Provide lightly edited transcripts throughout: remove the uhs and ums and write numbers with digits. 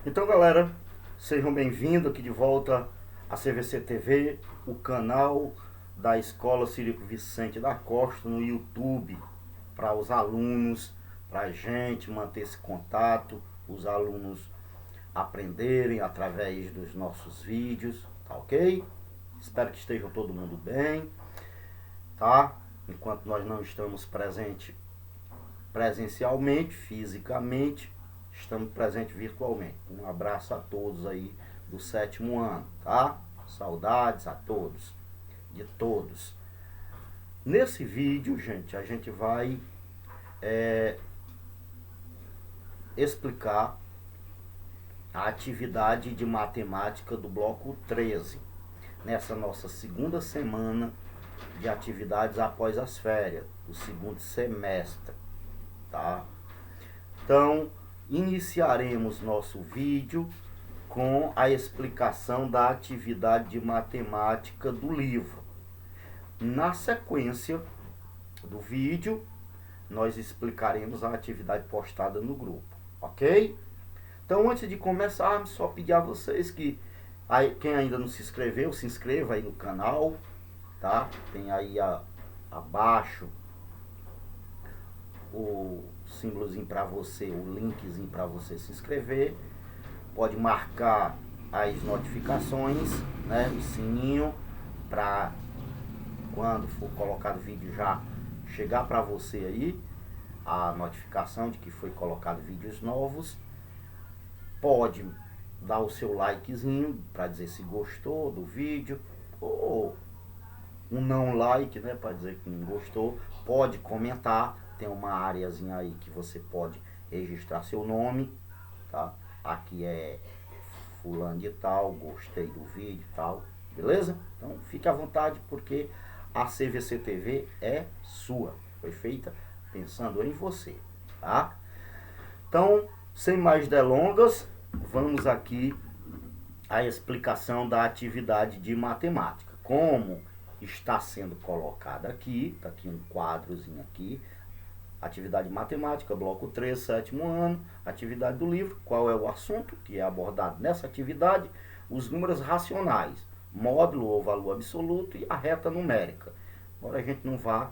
Então, galera, sejam bem-vindos aqui de volta à CVC TV, o canal da Escola Círico Vicente da Costa no YouTube, para os alunos, para a gente manter esse contato, os alunos aprenderem através dos nossos vídeos, tá ok? Espero que estejam todo mundo bem, tá? Enquanto nós não estamos presencialmente, fisicamente, estamos presentes virtualmente. Um abraço a todos aí do 7º ano, tá? Saudades a todos, de todos. Nesse vídeo, gente, a gente vai explicar a atividade de matemática do bloco 13, nessa nossa segunda semana de atividades após as férias, do segundo semestre, tá? Então, iniciaremos nosso vídeo com a explicação da atividade de matemática do livro. Na sequência do vídeo, nós explicaremos a atividade postada no grupo, ok? Então, antes de começarmos, só pedir a vocês que quem ainda não se inscreveu, se inscreva aí no canal, tá? Tem aí abaixo o símbolozinho para você, o linkzinho para você se inscrever. Pode marcar as notificações, né, o sininho, para quando for colocado vídeo já chegar para você aí a notificação de que foi colocado vídeos novos. Pode dar o seu likezinho para dizer se gostou do vídeo, ou um não like, né, para dizer que não gostou. Pode comentar, tem uma areazinha aí que você pode registrar seu nome, tá? Aqui é fulano de tal, gostei do vídeo e tal, beleza? Então fique à vontade, porque a CVC TV é sua, foi feita pensando em você, tá? Então, sem mais delongas, vamos aqui à explicação da atividade de matemática. Como está sendo colocada aqui, tá aqui um quadrozinho aqui, atividade de matemática, bloco 3, 7º ano, atividade do livro, qual é o assunto que é abordado nessa atividade? Os números racionais, módulo ou valor absoluto e a reta numérica. Agora a gente não vai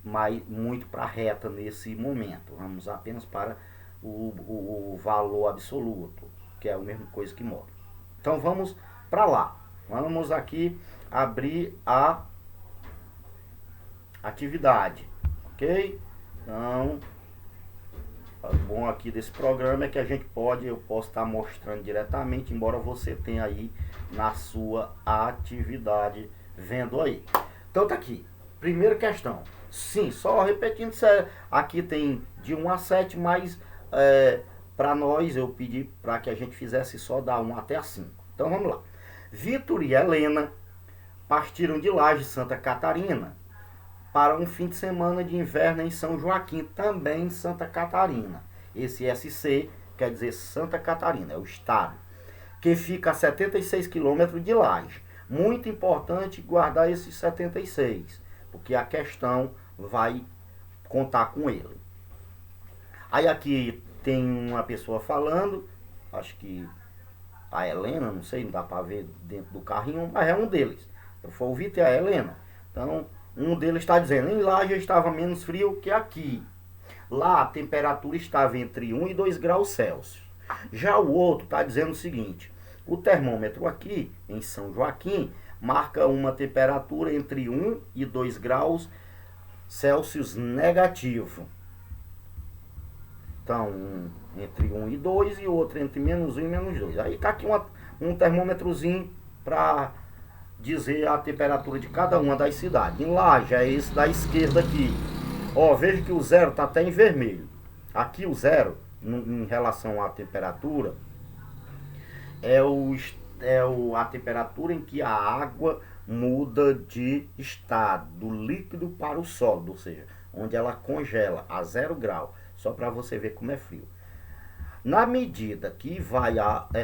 mais muito para a reta nesse momento, vamos apenas para o valor absoluto, que é a mesma coisa que módulo. Então vamos para lá, vamos aqui abrir a atividade, ok? Então, o bom aqui desse programa é que eu posso estar mostrando diretamente, embora você tenha aí na sua atividade, vendo aí. Então tá aqui, primeira questão. Sim, só repetindo, aqui tem de 1 a 7, mas para nós eu pedi para que a gente fizesse só da 1 até a 5. Então vamos lá. Vitor e Helena partiram de Laje, Santa Catarina, para um fim de semana de inverno em São Joaquim, também em Santa Catarina. Esse SC quer dizer Santa Catarina, é o estado, que fica a 76 quilômetros de Laje. Muito importante guardar esses 76, porque a questão vai contar com ele. Aí aqui tem uma pessoa falando, acho que a Helena, não sei, não dá para ver dentro do carrinho, mas é um deles. Eu for o Vitor e a Helena. Então, um deles está dizendo, em Laje estava menos frio que aqui. Lá a temperatura estava entre 1 e 2 graus Celsius. Já o outro está dizendo o seguinte, o termômetro aqui, em São Joaquim, marca uma temperatura entre 1 e 2 graus Celsius negativo. Então, entre 1 e 2 e o outro entre menos 1 e menos 2. Aí está aqui um termômetrozinho para dizer a temperatura de cada uma das cidades. Em Laje é esse da esquerda aqui. Ó, veja que o zero está até em vermelho. Aqui o zero, em relação à temperatura, a temperatura em que a água muda de estado, do líquido para o sólido, ou seja, onde ela congela a 0 grau, só para você ver como é frio. Na medida que vai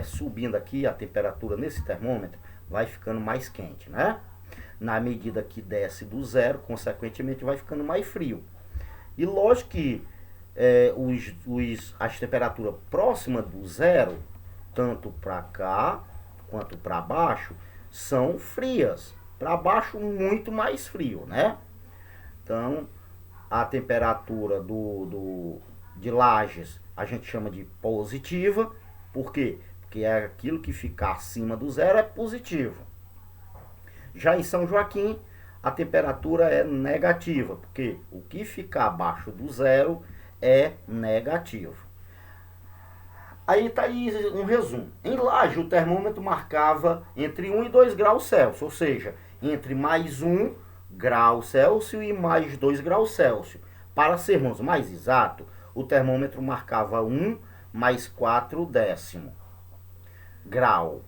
subindo aqui a temperatura nesse termômetro, vai ficando mais quente, né? Na medida que desce do zero, consequentemente vai ficando mais frio. E lógico que as temperaturas próximas do zero tanto para cá quanto para baixo, são frias. Para baixo, muito mais frio, né? Então, a temperatura de Lages a gente chama de positiva. Por quê? Porque é aquilo que ficar acima do zero é positivo. Já em São Joaquim, a temperatura é negativa, porque o que ficar abaixo do zero é negativo. Aí está aí um resumo. Em Lages, o termômetro marcava entre 1 e 2 graus Celsius, ou seja, entre mais 1 grau Celsius e mais 2 graus Celsius. Para sermos mais exatos, o termômetro marcava 1 mais 4 décimo grau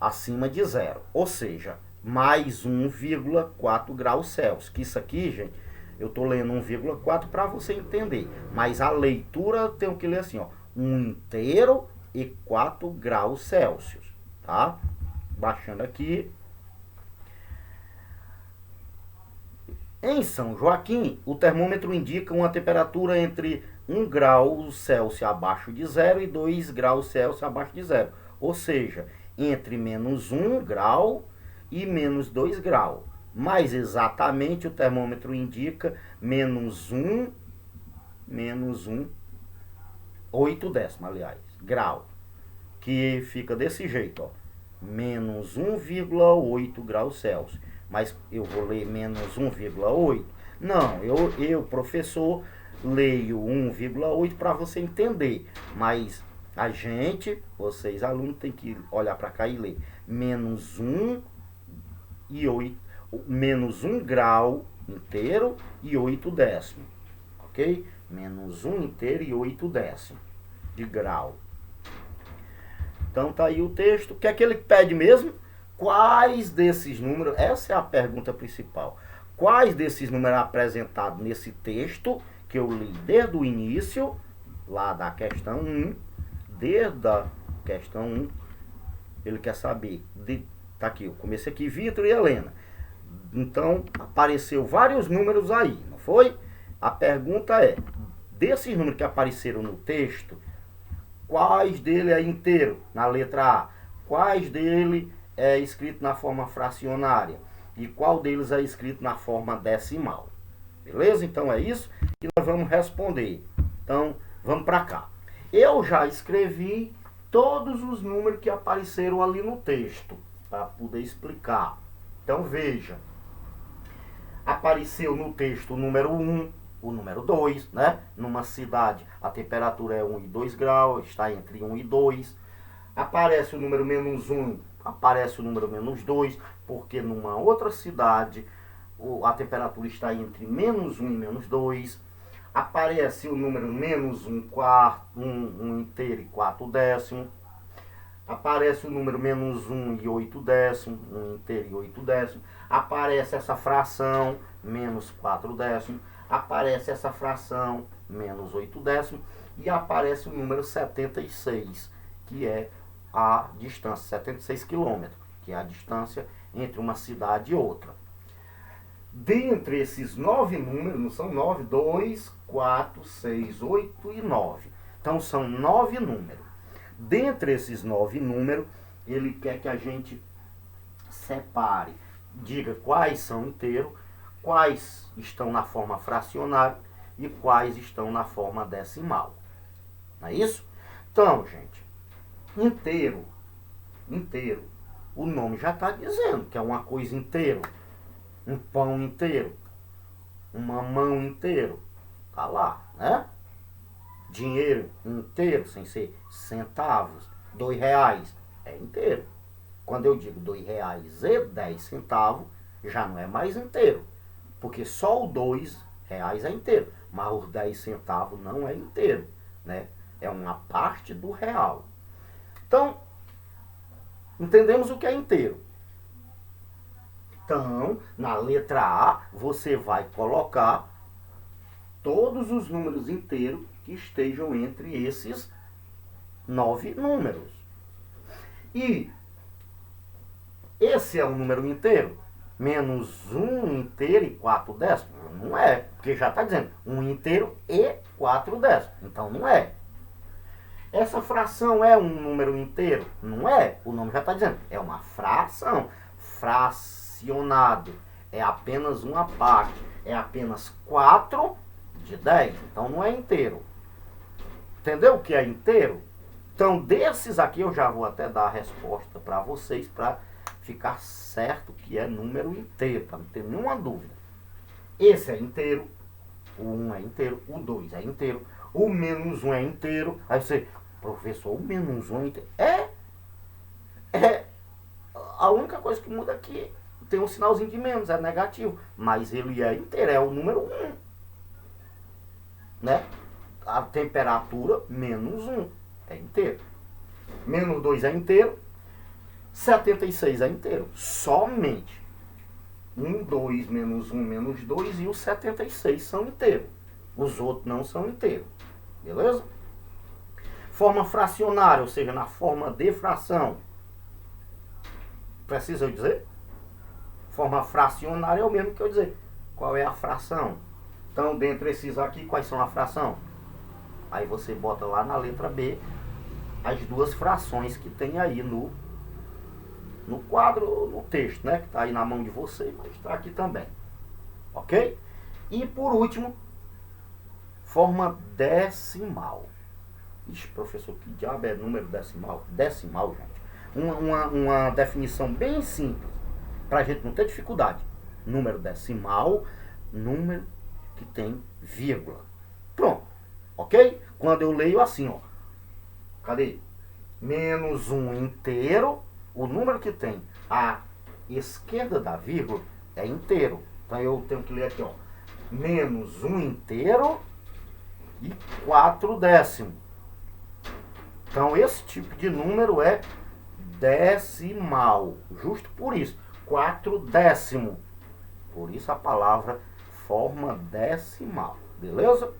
acima de zero, ou seja, mais 1,4 graus Celsius. Que isso aqui, gente, eu estou lendo 1,4 para você entender, mas a leitura eu tenho que ler assim, ó, 1 inteiro e 4 graus Celsius, tá? Baixando aqui. Em São Joaquim, o termômetro indica uma temperatura entre 1 grau Celsius abaixo de zero e 2 graus Celsius abaixo de zero. Ou seja, entre menos 1 grau e menos 2 graus. Mais exatamente, o termômetro indica menos 1, 8 décimo, aliás, grau. Que fica desse jeito, ó. Menos 1,8 graus Celsius. Mas eu vou ler menos 1,8? Não, eu, professor, leio 1,8 para você entender. Mas a gente, vocês alunos, tem que olhar para cá e ler. Menos 1 e 8, menos 1 grau inteiro e 8 décimo. Ok? Menos 1 inteiro e 8 décimo de grau. Então tá aí o texto. O que é que ele pede mesmo? Quais desses números, essa é a pergunta principal, quais desses números apresentados nesse texto, que eu li desde o início, lá da questão 1, desde a questão 1, ele quer saber, tá aqui, eu comecei aqui, Vitor e Helena. Então, apareceu vários números aí, não foi? A pergunta é, desses números que apareceram no texto, quais dele é inteiro, na letra A? Quais dele é escrito na forma fracionária? E qual deles é escrito na forma decimal? Beleza? Então é isso que nós vamos responder. Então, vamos para cá. Eu já escrevi todos os números que apareceram ali no texto, para poder explicar. Então, veja. Apareceu no texto o número 1, o número 2, né? Numa cidade, a temperatura é 1 e 2 graus, está entre 1 e 2. Aparece o número menos 1, aparece o número menos 2, porque numa outra cidade a temperatura está entre menos 1 e menos 2. Aparece o número menos 1 quarto, 1 inteiro e 4 décimo. Aparece o número menos 1 e 8 décimo, 1 inteiro e 8 décimo. Aparece essa fração, menos 4 décimo. Aparece essa fração, menos 8 décimo. E aparece o número 76, que é a distância, 76 quilômetros, que é a distância entre uma cidade e outra. Dentre esses 9 números, não são 9, 2, 4, 6, 8 e 9. Então são 9 números. Dentre esses 9 números, ele quer que a gente separe, diga quais são inteiros, quais estão na forma fracionária e quais estão na forma decimal. Não é isso? Então, gente, inteiro, o nome já está dizendo que é uma coisa inteira. Um pão inteiro, uma mão inteiro, tá lá, né? Dinheiro inteiro, sem ser centavos, R$2 é inteiro. Quando eu digo R$2,10, já não é mais inteiro, porque só o R$2 é inteiro, mas os 10 centavos não é inteiro, né? É uma parte do real. Então, entendemos o que é inteiro. Então, na letra A, você vai colocar todos os números inteiros que estejam entre esses 9 números. E esse é um número inteiro? Menos 1 inteiro e 4 décimos? Não é, porque já está dizendo 1 inteiro e 4 décimos. Então, não é. Essa fração é um número inteiro? Não é. O nome já está dizendo. É uma fração. Fracionado. É apenas uma parte. É apenas 4 de 10. Então não é inteiro. Entendeu o que é inteiro? Então desses aqui eu já vou até dar a resposta para vocês, para ficar certo que é número inteiro, para não ter nenhuma dúvida. Esse é inteiro. O 1 é inteiro. O 2 é inteiro. O menos 1 é inteiro. Aí você, professor, o menos 1 é inteiro. A única coisa que muda aqui, tem um sinalzinho de menos, é negativo. Mas ele é inteiro, é o número 1. Né? A temperatura, menos 1, é inteiro. Menos 2 é inteiro. 76 é inteiro. Somente 1, 2, menos 1, menos 2 e os 76 são inteiros. Os outros não são inteiros. Beleza? Forma fracionária, ou seja, na forma de fração. Precisa eu dizer? Forma fracionária é o mesmo que eu dizer. Qual é a fração? Então, dentre esses aqui, quais são a fração? Aí você bota lá na letra B as duas frações que tem aí no quadro, no texto, né? Que está aí na mão de você, mas está aqui também. Ok? E por último, forma decimal. Ixi, professor, que diabo é número decimal? Decimal, gente. Uma definição bem simples, para a gente não ter dificuldade. Número decimal, número que tem vírgula. Pronto. Ok? Quando eu leio assim, ó. Cadê? Menos 1 inteiro. O número que tem à esquerda da vírgula é inteiro. Então eu tenho que ler aqui, ó. Menos 1 inteiro e 4 décimos. Então esse tipo de número é decimal. Justo por isso. 4 décimos. Por isso a palavra forma decimal. Beleza?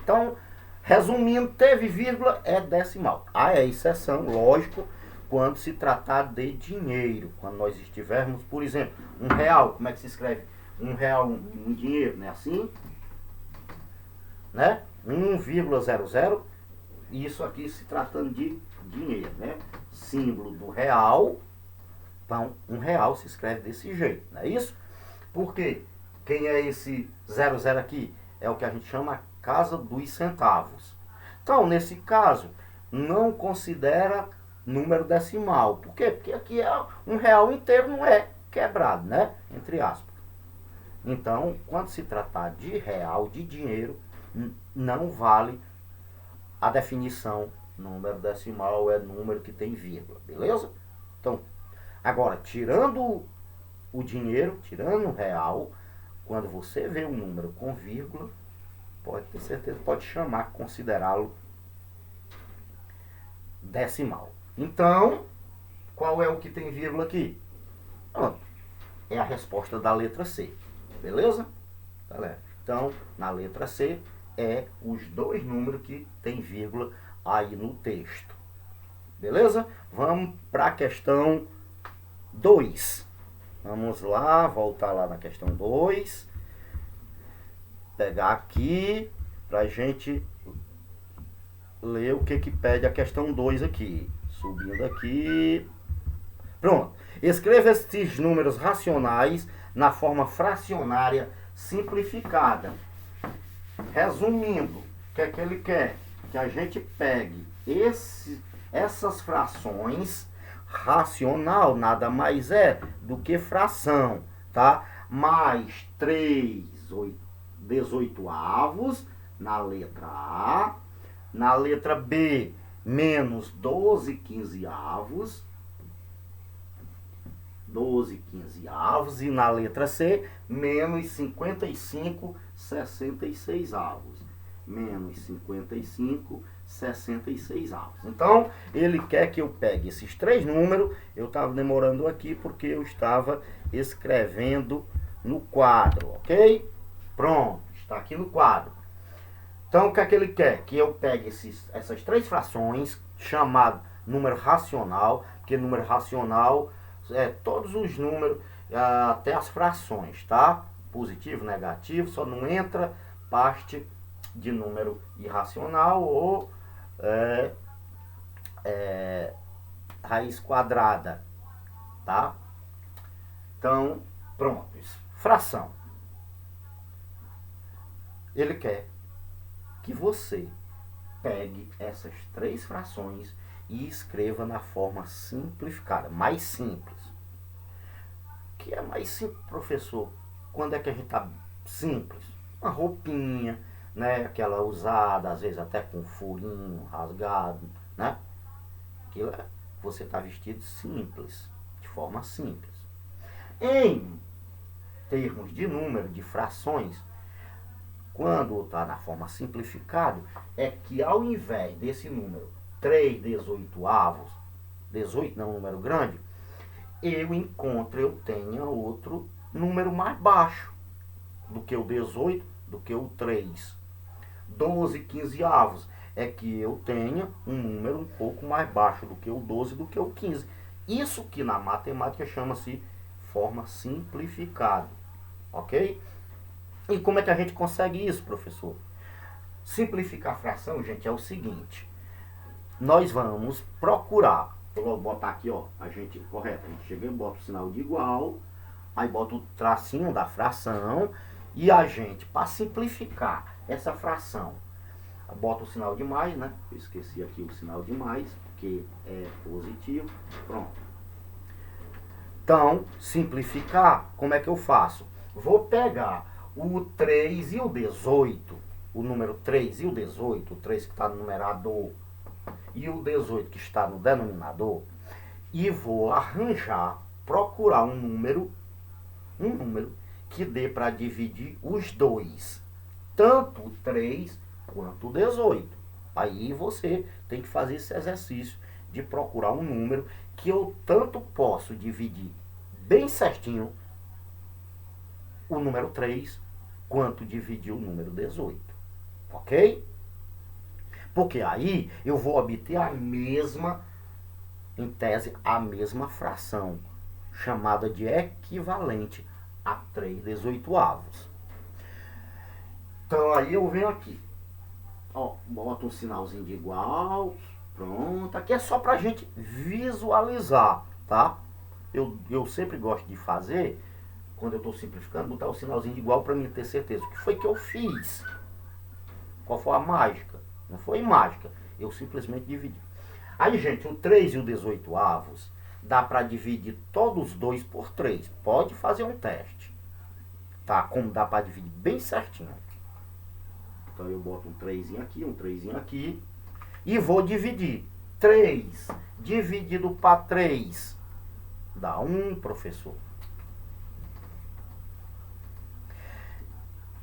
Então, resumindo, teve vírgula, é decimal. Há exceção, lógico, quando se tratar de dinheiro. Quando nós estivermos, por exemplo, R$1, como é que se escreve? R$1 em dinheiro, não é assim? Né? 1,00. Isso aqui se tratando de dinheiro, né? Símbolo do real. Então, R$1 se escreve desse jeito, não é isso? Por quê? Quem é esse 00 aqui? É o que a gente chama casa dos centavos. Então, nesse caso, não considera número decimal. Por quê? Porque aqui é R$1 inteiro, não é quebrado, né? Entre aspas. Então, quando se tratar de real, de dinheiro, não vale a definição. Número decimal é número que tem vírgula, beleza? Então, agora, tirando o dinheiro, tirando o real, quando você vê um número com vírgula, pode ter certeza, pode chamar, considerá-lo decimal. Então, qual é o que tem vírgula aqui? Pronto. É a resposta da letra C. Beleza? Galera? Então, na letra C, é os dois números que tem vírgula aí no texto. Beleza? Vamos para a questão 2. Vamos lá, voltar lá na questão 2. Pegar aqui para a gente ler o que pede a questão 2 aqui. Subindo aqui. Pronto. Escreva esses números racionais na forma fracionária simplificada. Resumindo, o que é que ele quer? Que a gente pegue essas frações. Racional nada mais é do que fração, tá? Mais 3/18 na letra A. Na letra B, menos 12/15. 12/15. E na letra C, menos 55/66. Menos 55/66. Então, ele quer que eu pegue esses três números. Eu estava demorando aqui porque eu estava escrevendo no quadro, ok? Pronto, está aqui no quadro. Então, o que é que ele quer? Que eu pegue essas três frações, chamado número racional, porque número racional é todos os números, até as frações, tá? Positivo, negativo, só não entra parte de número irracional ou raiz quadrada, tá? Então, pronto. Fração. Ele quer que você pegue essas três frações e escreva na forma simplificada, mais simples. O que é mais simples, professor? Quando é que a gente tá simples? Uma roupinha, né? Aquela usada, às vezes até com furinho, rasgado, né? Aquilo é, você está vestido simples, de forma simples. Em termos de número, de frações, quando está na forma simplificada, é que ao invés desse número 3/18, 18 não é um número grande, eu tenha outro número mais baixo do que o 18, do que o 3. 12/15 é que eu tenha um número um pouco mais baixo do que o 12, do que o 15. Isso que na matemática chama-se forma simplificada, ok? E como é que a gente consegue isso, professor? Simplificar a fração, gente, é o seguinte. Nós vamos procurar, vou botar aqui, ó, a gente chega e bota o sinal de igual, aí bota o tracinho da fração, e a gente, para simplificar essa fração, bota o sinal de mais, né? Eu esqueci aqui o sinal de mais, porque é positivo, pronto. Então, simplificar, como é que eu faço? Vou pegar o 3 e o 18, o número 3 e o 18, o 3 que está no numerador e o 18 que está no denominador, e vou procurar um número que dê para dividir os dois, tanto o 3 quanto o 18. Aí você tem que fazer esse exercício de procurar um número que eu tanto posso dividir bem certinho o número 3 quanto dividir o número 18. Ok? Porque aí eu vou obter a mesma, em tese, a mesma fração, chamada de equivalente a 3/18. Então aí eu venho aqui, ó, boto um sinalzinho de igual, pronto. Aqui é só pra gente visualizar, tá? Eu sempre gosto de fazer, quando eu estou simplificando, botar o sinalzinho de igual para mim ter certeza. O que foi que eu fiz? Qual foi a mágica? Não foi mágica, eu simplesmente dividi. Aí, gente, o 3 e o 18 dá para dividir todos os dois por 3. Pode fazer um teste, tá? Como dá para dividir bem certinho. Então eu boto um 3 aqui, um 3 aqui, e vou dividir. 3 dividido para 3 dá 1, professor.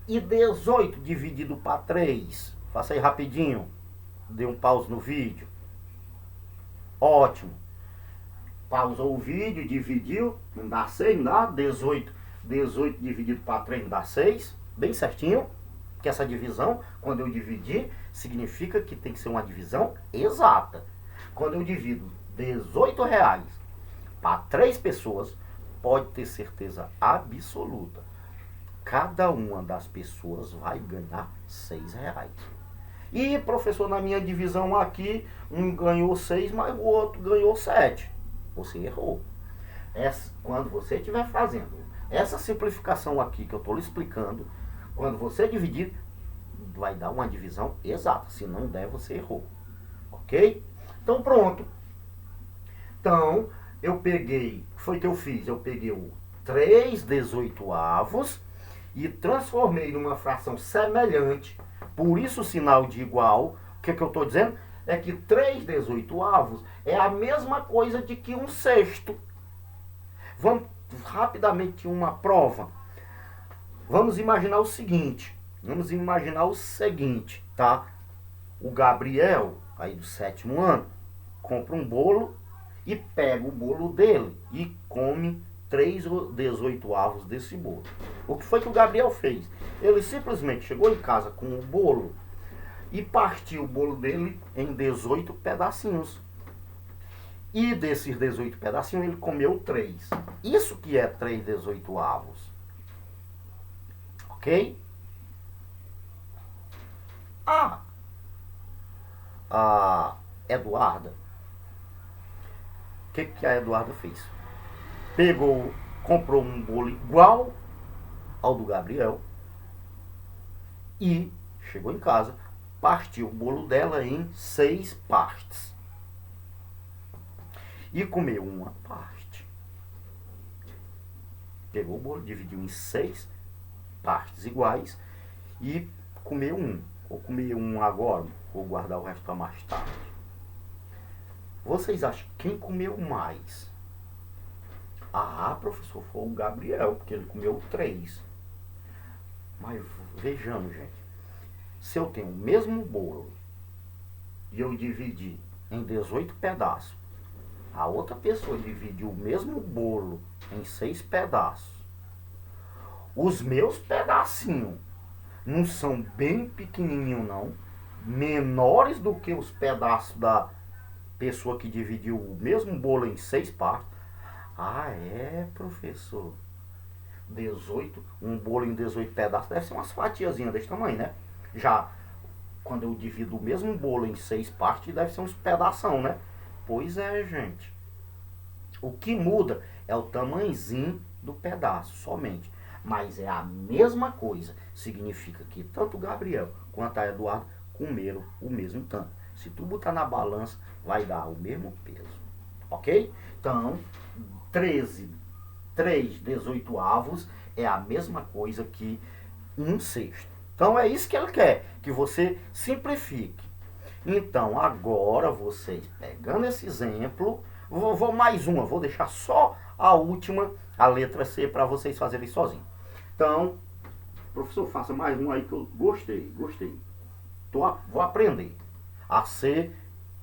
E 18 dividido para 3, faça aí rapidinho, dê um pause no vídeo. Ótimo. Pausou o vídeo, dividiu, não dá 6, não dá? 18 dividido para 3 não dá 6, bem certinho. Que essa divisão, quando eu dividir, significa que tem que ser uma divisão exata. Quando eu divido R$18 para 3 pessoas, pode ter certeza absoluta, cada uma das pessoas vai ganhar R$6. E, professor, na minha divisão aqui, um ganhou 6, mas o outro ganhou 7. Você errou. Quando você estiver fazendo essa simplificação aqui que eu estou lhe explicando, quando você dividir, vai dar uma divisão exata. Se não der, você errou. Ok? Então, pronto. Então, eu peguei, o que foi que eu fiz? Eu peguei o 3/18 e transformei numa fração semelhante. Por isso o sinal de igual. O que eu estou dizendo? É que 3/18 é a mesma coisa de que 1/6. Vamos rapidamente uma prova. Vamos imaginar o seguinte. Tá? O Gabriel, aí do 7º ano, compra um bolo e pega o bolo dele e come 3/18 desse bolo. O que foi que o Gabriel fez? Ele simplesmente chegou em casa com o bolo e partiu o bolo dele em 18 pedacinhos. E desses 18 pedacinhos ele comeu 3. Isso que é 3/18. Ok? A Eduarda, que a Eduarda fez? Pegou, comprou um bolo igual ao do Gabriel e chegou em casa, partiu o bolo dela em 6 partes e comeu uma parte. Pegou o bolo, dividiu em 6 partes iguais e comeu um. Vou comer um agora, vou guardar o resto para mais tarde. Vocês acham quem comeu mais? Ah, professor, foi o Gabriel, porque ele comeu 3. Mas vejamos, gente. Se eu tenho o mesmo bolo e eu dividi em 18 pedaços, a outra pessoa dividiu o mesmo bolo em 6 pedaços, os meus pedacinhos não são bem pequenininhos, não, menores do que os pedaços da pessoa que dividiu o mesmo bolo em 6 partes. Ah, é, professor? 18, um bolo em 18 pedaços deve ser umas fatiazinhas desse tamanho, né? Já quando eu divido o mesmo bolo em 6 partes, deve ser uns pedação, né? Pois é, gente. O que muda é o tamanhozinho do pedaço, somente. Mas é a mesma coisa. Significa que tanto o Gabriel quanto a Eduardo comeram o mesmo tanto. Se tu botar na balança, vai dar o mesmo peso. Ok? Então, 3 18avos é a mesma coisa que 1/6. Então é isso que ele quer, que você simplifique. Então agora vocês, pegando esse exemplo, vou mais uma, vou deixar só a última, a letra C, para vocês fazerem sozinhos. Então, professor, faça mais um aí que eu gostei. Vou aprender. A C,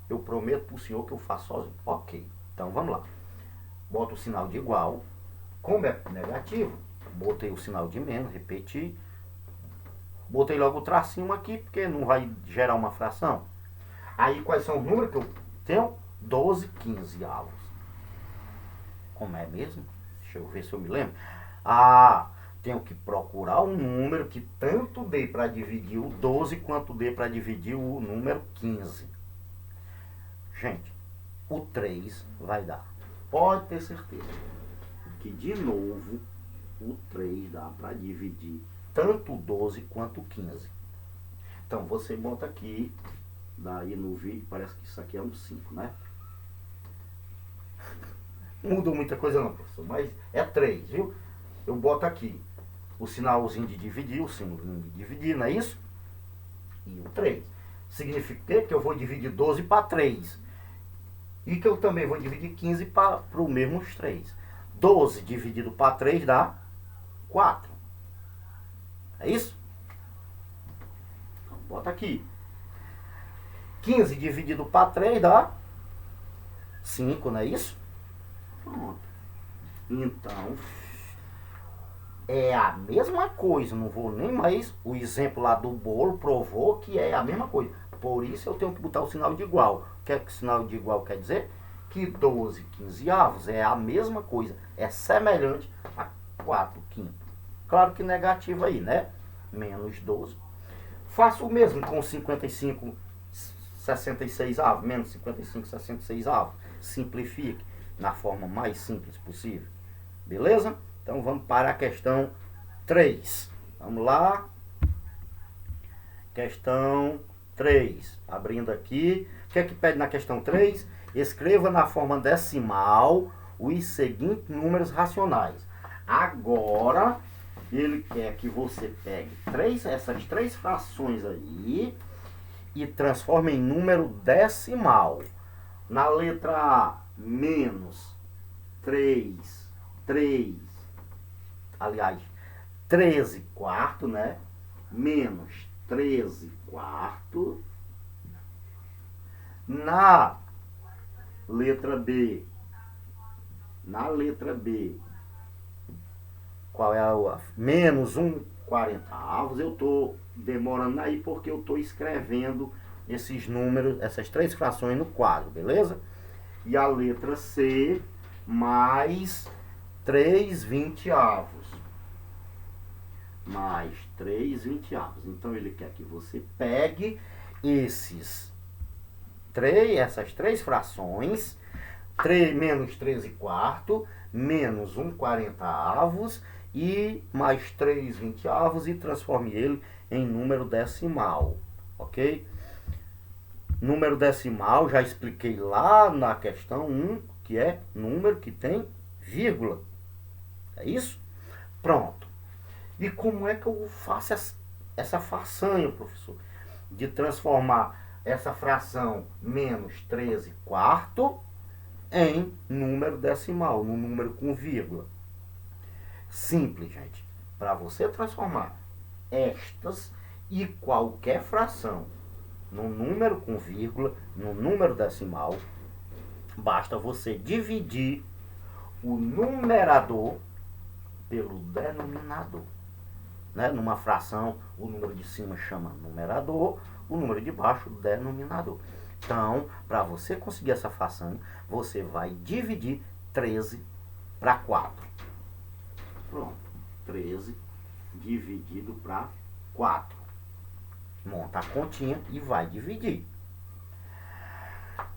eu prometo para o senhor que eu faço sozinho. Ok, então vamos lá. Bota o sinal de igual. Como é negativo, botei o sinal de menos, repeti. Botei logo o tracinho aqui, porque não vai gerar uma fração. Aí quais são os números que eu tenho? 12 15avos. Como é mesmo? Deixa eu ver se eu me lembro. Ah, tenho que procurar um número que tanto dê para dividir o 12 quanto dê para dividir o número 15. Gente, o 3 vai dar. Pode ter certeza que, de novo, o 3 dá para dividir tanto o 12 quanto o 15. Então, você bota aqui, daí no vídeo, parece que isso aqui é um 5, né? Não mudou muita coisa não, professor, mas é 3, viu? Eu boto aqui o sinalzinho de dividir, o símbolozinho de dividir, não é isso? E o 3. Significa que eu vou dividir 12 para 3. E que eu também vou dividir 15 para o mesmo 3. 12 dividido para 3 dá 4. É isso? Então, bota aqui. 15 dividido para 3 dá 5, não é isso? Pronto. Então, é a mesma coisa. Não vou nem mais... O exemplo lá do bolo provou que é a mesma coisa. Por isso eu tenho que botar o sinal de igual. O que é que o sinal de igual quer dizer? Que 12 15avos é a mesma coisa. É semelhante a 4 quintos. Claro que negativo aí, né? Menos 12. Faço o mesmo com 55 66avos. Menos 55 66avos. Simplifique na forma mais simples possível. Beleza? Então vamos para a questão 3. Vamos lá. Questão 3. Abrindo aqui. O que é que pede na questão 3? Escreva na forma decimal os seguintes números racionais. Agora, ele quer que você pegue essas 3 frações aí e transforme em número decimal. Na letra A, menos 13 quarto, né? Menos 13 quarto. Na letra B, qual é a menos 1 40avos? Eu estou demorando aí porque eu estou escrevendo esses números, essas 3 frações no quadro, beleza? E a letra C, mais 3 20avos. Mais 3 20avos. Então ele quer que você pegue essas 3 frações, menos 13 quartos, menos 1/40 e mais 3/20 e transforme ele em número decimal, ok? Número decimal, já expliquei lá na questão 1, que é número que tem vírgula. É isso? Pronto. E como é que eu faço essa façanha, professor? De transformar essa fração menos 13 quartos em número decimal, num número com vírgula. Simples, gente. Para você transformar estas e qualquer fração no número com vírgula, no número decimal, basta você dividir o numerador pelo denominador. Né? Numa fração, o número de cima chama numerador, o número de baixo, denominador. Então, para você conseguir essa façanha, você vai dividir 13 para 4. Pronto. 13 dividido para 4. Monta a continha e vai dividir.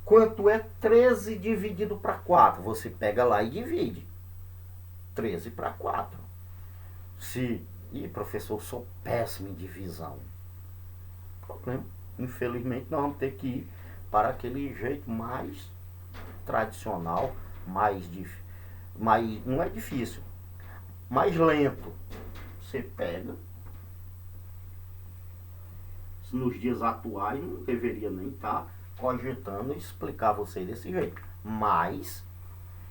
Quanto é 13 dividido para 4? Você pega lá e divide. 13 para 4. Ih, professor, eu sou péssimo em divisão. Problema. Infelizmente, nós vamos ter que ir para aquele jeito mais tradicional, mais não é difícil, mais lento. Você pega. Nos dias atuais, não deveria nem estar cogitando explicar a vocês desse jeito. Mas,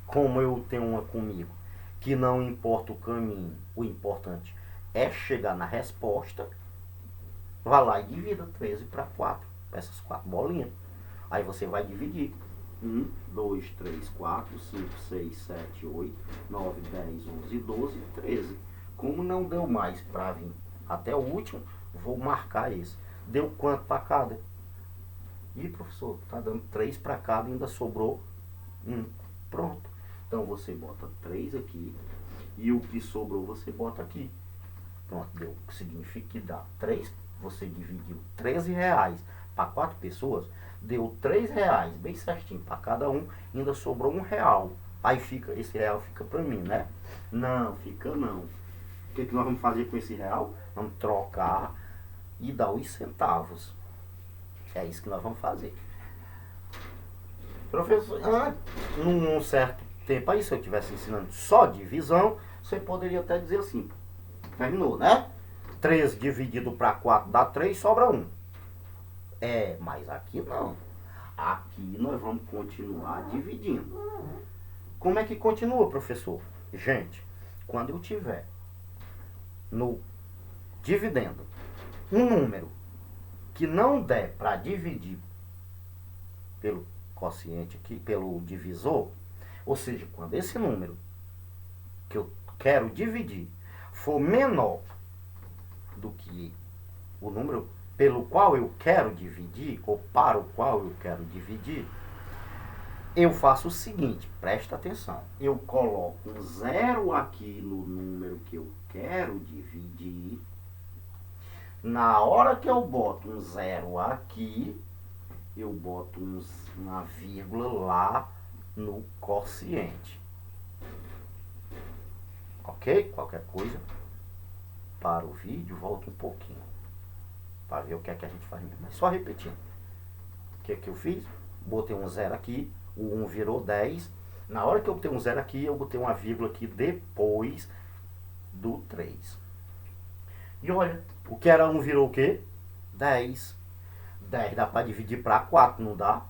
como eu tenho uma comigo, que não importa o caminho, o importante é chegar na resposta, vá lá e divida 13 para 4, essas 4 bolinhas. Aí você vai dividir 1, 2, 3, 4, 5, 6, 7, 8, 9, 10, 11, 12, 13. Como não deu mais para vir até o último, vou marcar esse. Deu quanto para cada? Ih, professor, tá dando 3 para cada e ainda sobrou 1. Pronto. Então você bota 3 aqui e o que sobrou você bota aqui. Pronto, deu. Significa que dá 3. Você dividiu R$13 para 4 pessoas, deu R$3 bem certinho para cada um, ainda sobrou R$1. Aí fica, esse real fica para mim, né? Não, fica não. O que nós vamos fazer com esse real? Vamos trocar e dar os centavos. É isso que nós vamos fazer. Professor, num certo tempo aí, se eu estivesse ensinando só divisão, você poderia até dizer assim, terminou, né? 13 dividido para 4 dá 3, sobra 1. Mas aqui não. Aqui nós vamos continuar dividindo. Como é que continua, professor? Gente, quando eu tiver no dividendo um número que não der para dividir pelo quociente aqui, pelo divisor, ou seja, quando esse número que eu quero dividir for menor do que o número pelo qual eu quero dividir, ou para o qual eu quero dividir, eu faço o seguinte, presta atenção, eu coloco um 0 aqui no número que eu quero dividir. Na hora que eu boto um 0 aqui, eu boto uma vírgula lá no quociente. Ok? Qualquer coisa, para o vídeo, volta um pouquinho, para ver o que é que a gente faz mesmo. Mas só repetindo. O que é que eu fiz? Botei um 0 aqui, o 1 virou 10. Na hora que eu botei um 0 aqui, eu botei uma vírgula aqui depois do 3. E olha, o que era 1 virou o quê? 10. 10 dá para dividir para 4, não dá?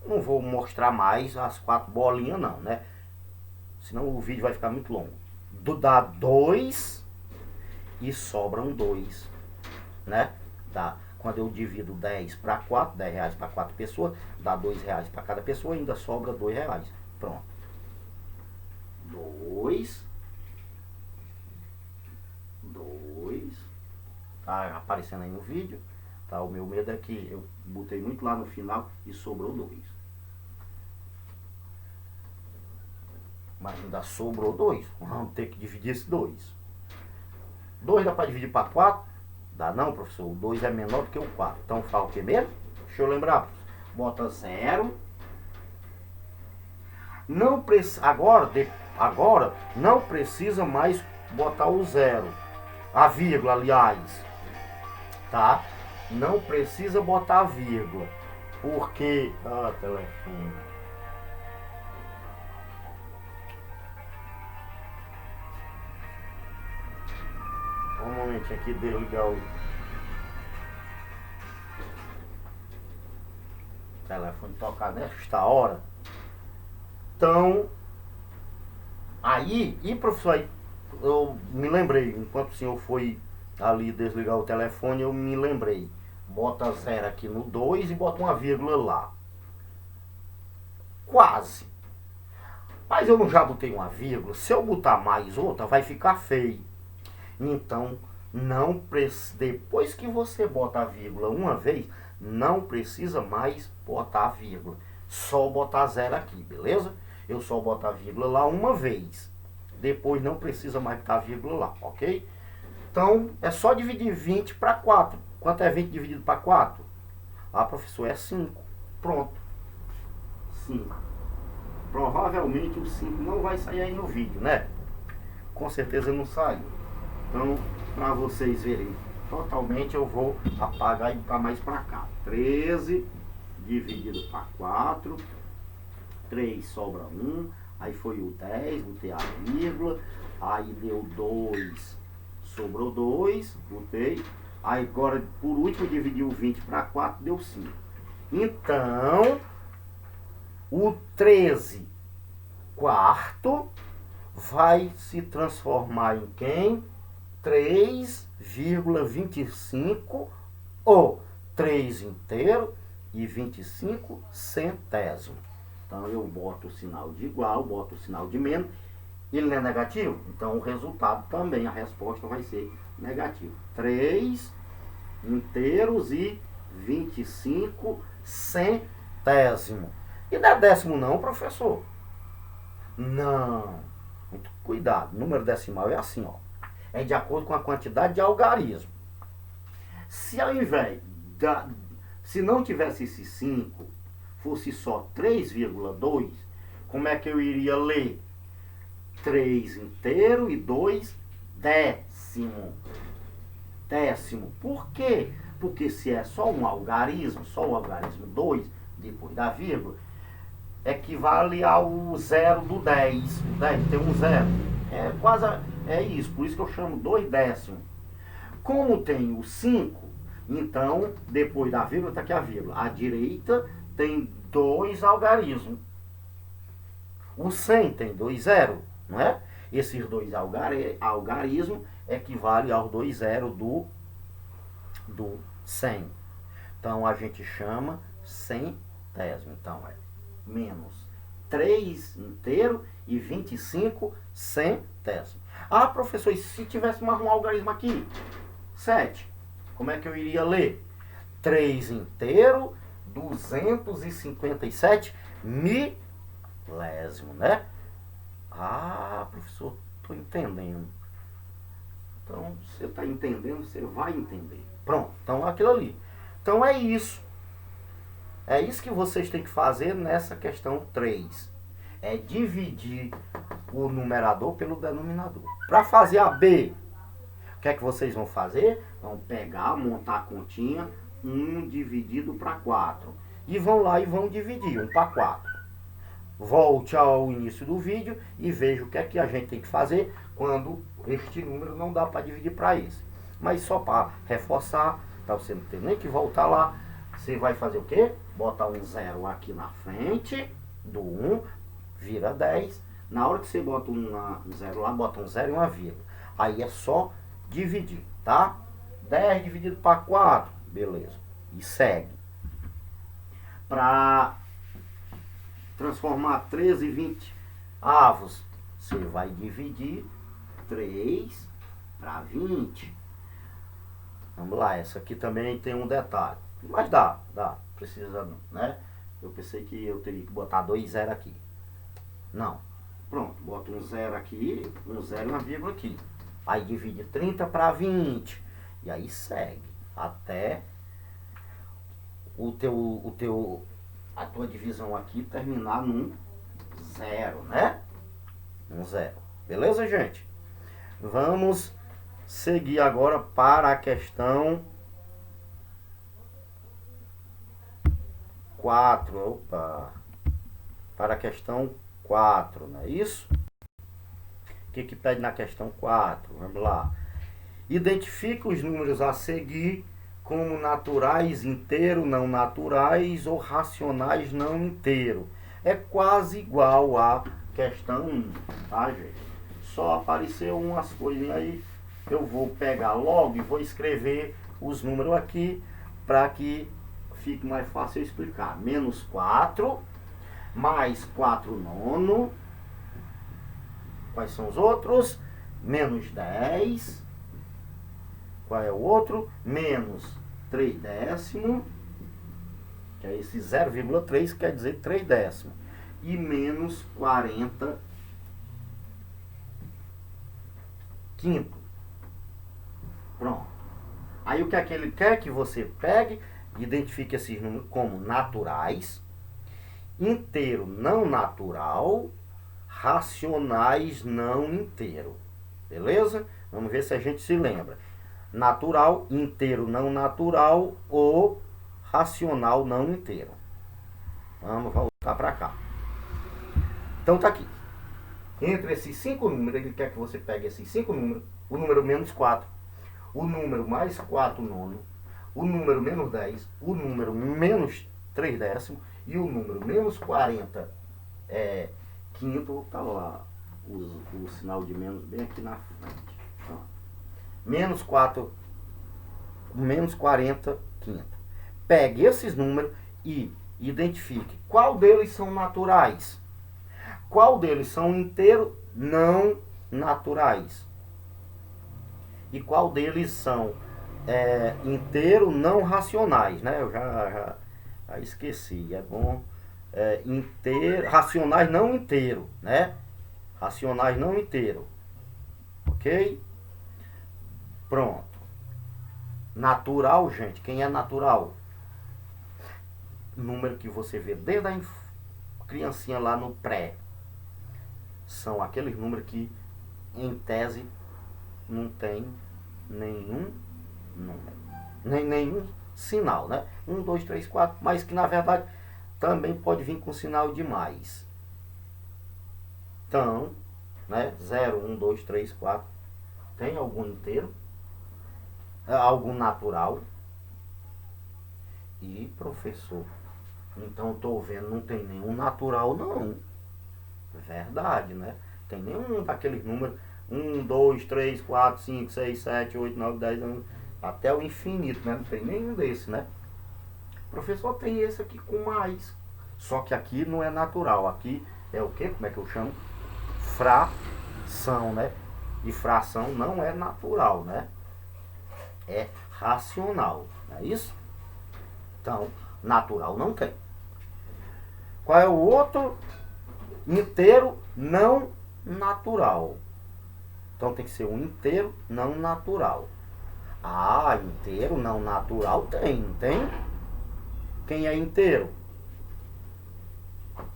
Não vou mostrar mais as 4 bolinhas não, né? Senão o vídeo vai ficar muito longo. Dá 2 e sobram 2, né? Dá, quando eu divido 10 para 4, R$10 para 4 pessoas, dá R$2 para cada pessoa, ainda sobra R$2. Pronto. 2. Tá aparecendo aí no vídeo. Tá? O meu medo é que eu botei muito lá no final e sobrou 2. Mas ainda sobrou 2. Vamos ter que dividir esse 2. 2 dá para dividir para 4? Dá não, professor. O 2 é menor do que o 4. Então fala o que mesmo? Deixa eu lembrar. Bota 0. Não agora não precisa mais botar o zero, a vírgula, aliás, tá? Não precisa botar a vírgula, porque telefone. Um momentinho aqui, desligar o telefone tocar nesta hora. Então, aí, e professor, aí, eu me lembrei, enquanto o senhor foi ali desligar o telefone, eu me lembrei. Bota zero aqui no 2 e bota uma vírgula lá. Quase. Mas eu não já botei uma vírgula. Se eu botar mais outra, vai ficar feio. Então, depois que você bota a vírgula uma vez, não precisa mais botar a vírgula. Só botar zero aqui, beleza? Eu só boto a vírgula lá uma vez. Depois não precisa mais botar a vírgula lá, ok? Então, é só dividir 20 para 4. Quanto é 20 dividido para 4? Ah, professor, é 5. Pronto. 5. Provavelmente o 5 não vai sair aí no vídeo, né? Com certeza não sai. Então, para vocês verem totalmente, eu vou apagar e botar mais para cá. 13 dividido para 4. 3 sobra 1. Aí foi o 10, botei a vírgula. Aí deu 2, sobrou 2, botei. Aí agora, por último, dividi o 20 para 4, deu 5. Então, o 13 quarto vai se transformar em quem? 3,25 ou 3 inteiro e 25 centésimos. Então eu boto o sinal de igual, boto o sinal de menos. Ele não é negativo? Então o resultado também, a resposta vai ser negativa. 3 inteiros e 25 centésimos. E não é décimo não, professor? Não. Muito cuidado. Número decimal é assim, ó. É de acordo com a quantidade de algarismo. Se ao invés se não tivesse esse 5, fosse só 3,2, como é que eu iria ler? 3 inteiro e 2 décimo. Décimo. Por quê? Porque se é só um algarismo, só o algarismo 2, depois da vírgula, equivale ao zero do 10. O 10 tem um zero. É quase, é isso. Por isso que eu chamo 2 décimos. Como tem o 5, então, depois da vírgula, está aqui a vírgula. À direita tem 2 algarismos. O 100 tem 2 zeros, não é? Esses 2 algarismos equivalem aos 2 zeros do 100. Então, a gente chama centésimo. Então, é menos 3 inteiro e 25 centésimos. Ah, professor, e se tivesse mais um algarismo aqui? 7. Como é que eu iria ler? 3 inteiro, 257 milésimo, né? Ah, professor, estou entendendo. Então, você está entendendo, você vai entender. Pronto, então aquilo ali. Então é isso. É isso que vocês têm que fazer nessa questão 3. É dividir o numerador pelo denominador. Para fazer a B, o que é que vocês vão fazer? Vão pegar, montar a continha, 1 dividido para 4. E vão lá e vão dividir 1 para 4. Volte ao início do vídeo e veja o que é que a gente tem que fazer quando este número não dá para dividir para esse. Mas só para reforçar, para você não ter nem que voltar lá, você vai fazer o quê? Bota um 0 aqui na frente do 1, vira 10. Na hora que você bota um 0 lá, bota um 0 e uma vírgula. Aí é só dividir, tá? 10 dividido para 4, beleza. E segue. Para transformar 13 e 20 avos, você vai dividir 3 para 20. Vamos lá, essa aqui também tem um detalhe. Mas dá, precisa não, né? Eu pensei que eu teria que botar 2 0 aqui. Não. Pronto, bota um 0 aqui, um 0 e uma vírgula aqui. Aí divide 30 para 20. E aí segue até a tua divisão aqui terminar num zero, né? Um zero. Beleza, gente? Vamos seguir agora para a questão 4. Opa! Para a questão 4, não é isso? O que pede na questão 4? Vamos lá. Identifique os números a seguir como naturais, inteiro, não naturais ou racionais, não inteiro. É quase igual à questão 1, tá, gente? Só apareceu umas coisinhas aí. Eu vou pegar logo e vou escrever os números aqui para que fique mais fácil eu explicar. Menos 4, mais 4 nono. Quais são os outros? Menos 10. Qual é o outro? Menos 3 décimo. Que é esse 0,3 quer dizer 3 décimo. E menos 40 quinto. Pronto. Aí o que é que ele quer? Que você pegue, identifique esses números como naturais, inteiro não natural, racionais não inteiro. Beleza? Vamos ver se a gente se lembra. Natural, inteiro não natural ou racional não inteiro. Vamos voltar para cá. Então tá aqui. Entre esses 5 números, ele quer que você pegue esses 5 números, o número menos 4, o número mais 4 nono, o número menos 10, o número menos 3 décimo e o número menos 40 quinto. Tá lá o sinal de menos bem aqui na frente. Ó. Menos 4, menos 40 quinto. Pegue esses números e identifique qual deles são naturais. Qual deles são inteiros não naturais? E qual deles são inteiro não racionais, né? Eu já esqueci. É bom. Racionais não inteiro, né? Racionais não inteiro. Ok? Pronto. Natural, gente. Quem é natural? Número que você vê desde a criancinha lá no pré. São aqueles números que, em tese, não tem nenhum número, nem nenhum sinal, né? 1, 2, 3, 4, mas que na verdade também pode vir com sinal de mais. Então, né? 0, 1, 2, 3, 4. Tem algum inteiro? Algum natural? E professor, então estou vendo, não tem nenhum natural não. Verdade, né? Tem nenhum daqueles números 1, 2, 3, 4, 5, 6, 7, 8, 9, 10, 11, até o infinito, né? Não tem nenhum desse, né? Professor, tem esse aqui com mais. Só que aqui não é natural. Aqui é o quê? Como é que eu chamo? Fração, né? E fração não é natural, né? É racional, não é isso? Então, natural não tem. Qual é o outro? Inteiro não natural. Então tem que ser um inteiro não natural. Ah, inteiro não natural tem, não tem? Quem é inteiro?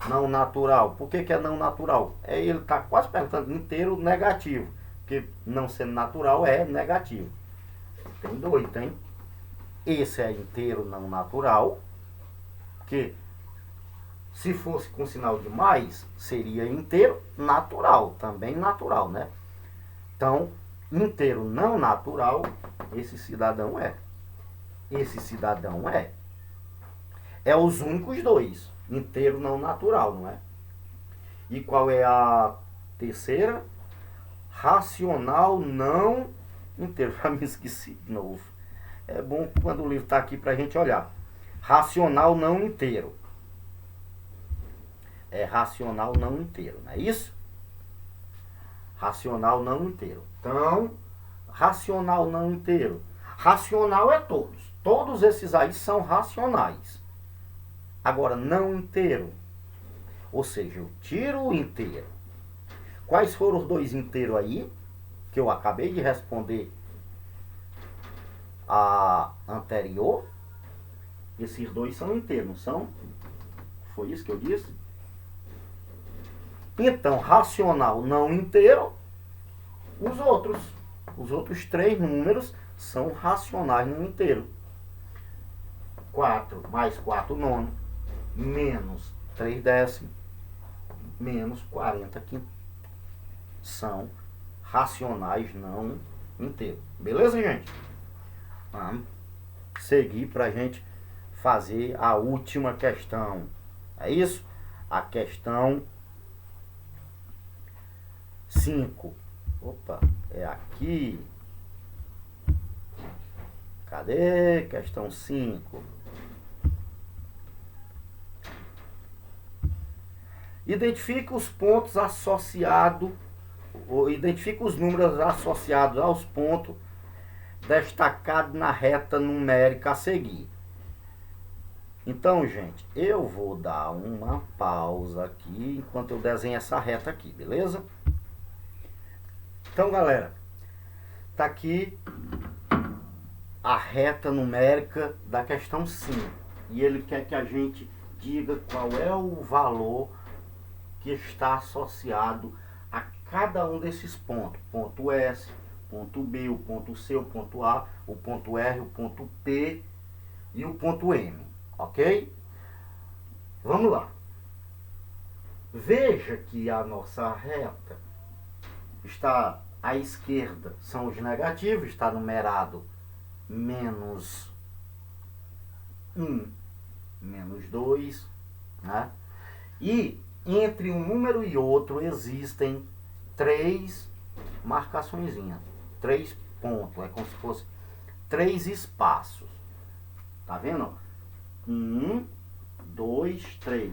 Não natural. Por que é não natural? Ele está quase perguntando inteiro negativo. Porque não sendo natural é negativo. Tem 2, tem? Esse é inteiro não natural. Porque se fosse com sinal de mais, seria inteiro natural. Também natural, né? Então, inteiro não natural, esse cidadão é. Esse cidadão é. É os únicos 2. Inteiro não natural, não é? E qual é a terceira? Racional não inteiro. Já me esqueci de novo. É bom quando o livro está aqui para a gente olhar. Racional não inteiro. É racional não inteiro, não é isso? Racional não inteiro. Então, racional não inteiro. Racional é todos. Todos esses aí são racionais. Agora, não inteiro. Ou seja, eu tiro o inteiro. Quais foram os 2 inteiros aí? Que eu acabei de responder a anterior. Esses 2 são inteiros, não são? Foi isso que eu disse? Então, racional não inteiro, os outros 3 números são racionais não inteiro. 4 mais 4 nono, menos 3 décimos, menos 40 quintos. São racionais não inteiros. Beleza, gente? Vamos seguir para a gente fazer a última questão. É isso? A questão 5. Opa, é aqui. Cadê? Questão 5. Identifique os pontos associados, ou identifique os números associados aos pontos destacados na reta numérica a seguir. Então, gente, eu vou dar uma pausa aqui enquanto eu desenho essa reta aqui, beleza? Então, galera, tá aqui a reta numérica da questão 5. E ele quer que a gente diga qual é o valor que está associado a cada um desses pontos. Ponto S, ponto B, o ponto C, o ponto A, o ponto R, o ponto P e o ponto M. Ok? Vamos lá. Veja que a nossa reta está à esquerda, são os negativos, está numerado menos 1, menos 2, né? E entre um número e outro existem 3 marcaçõezinhas, 3 pontos, é como se fosse 3 espaços. Tá vendo? 1, 2, 3.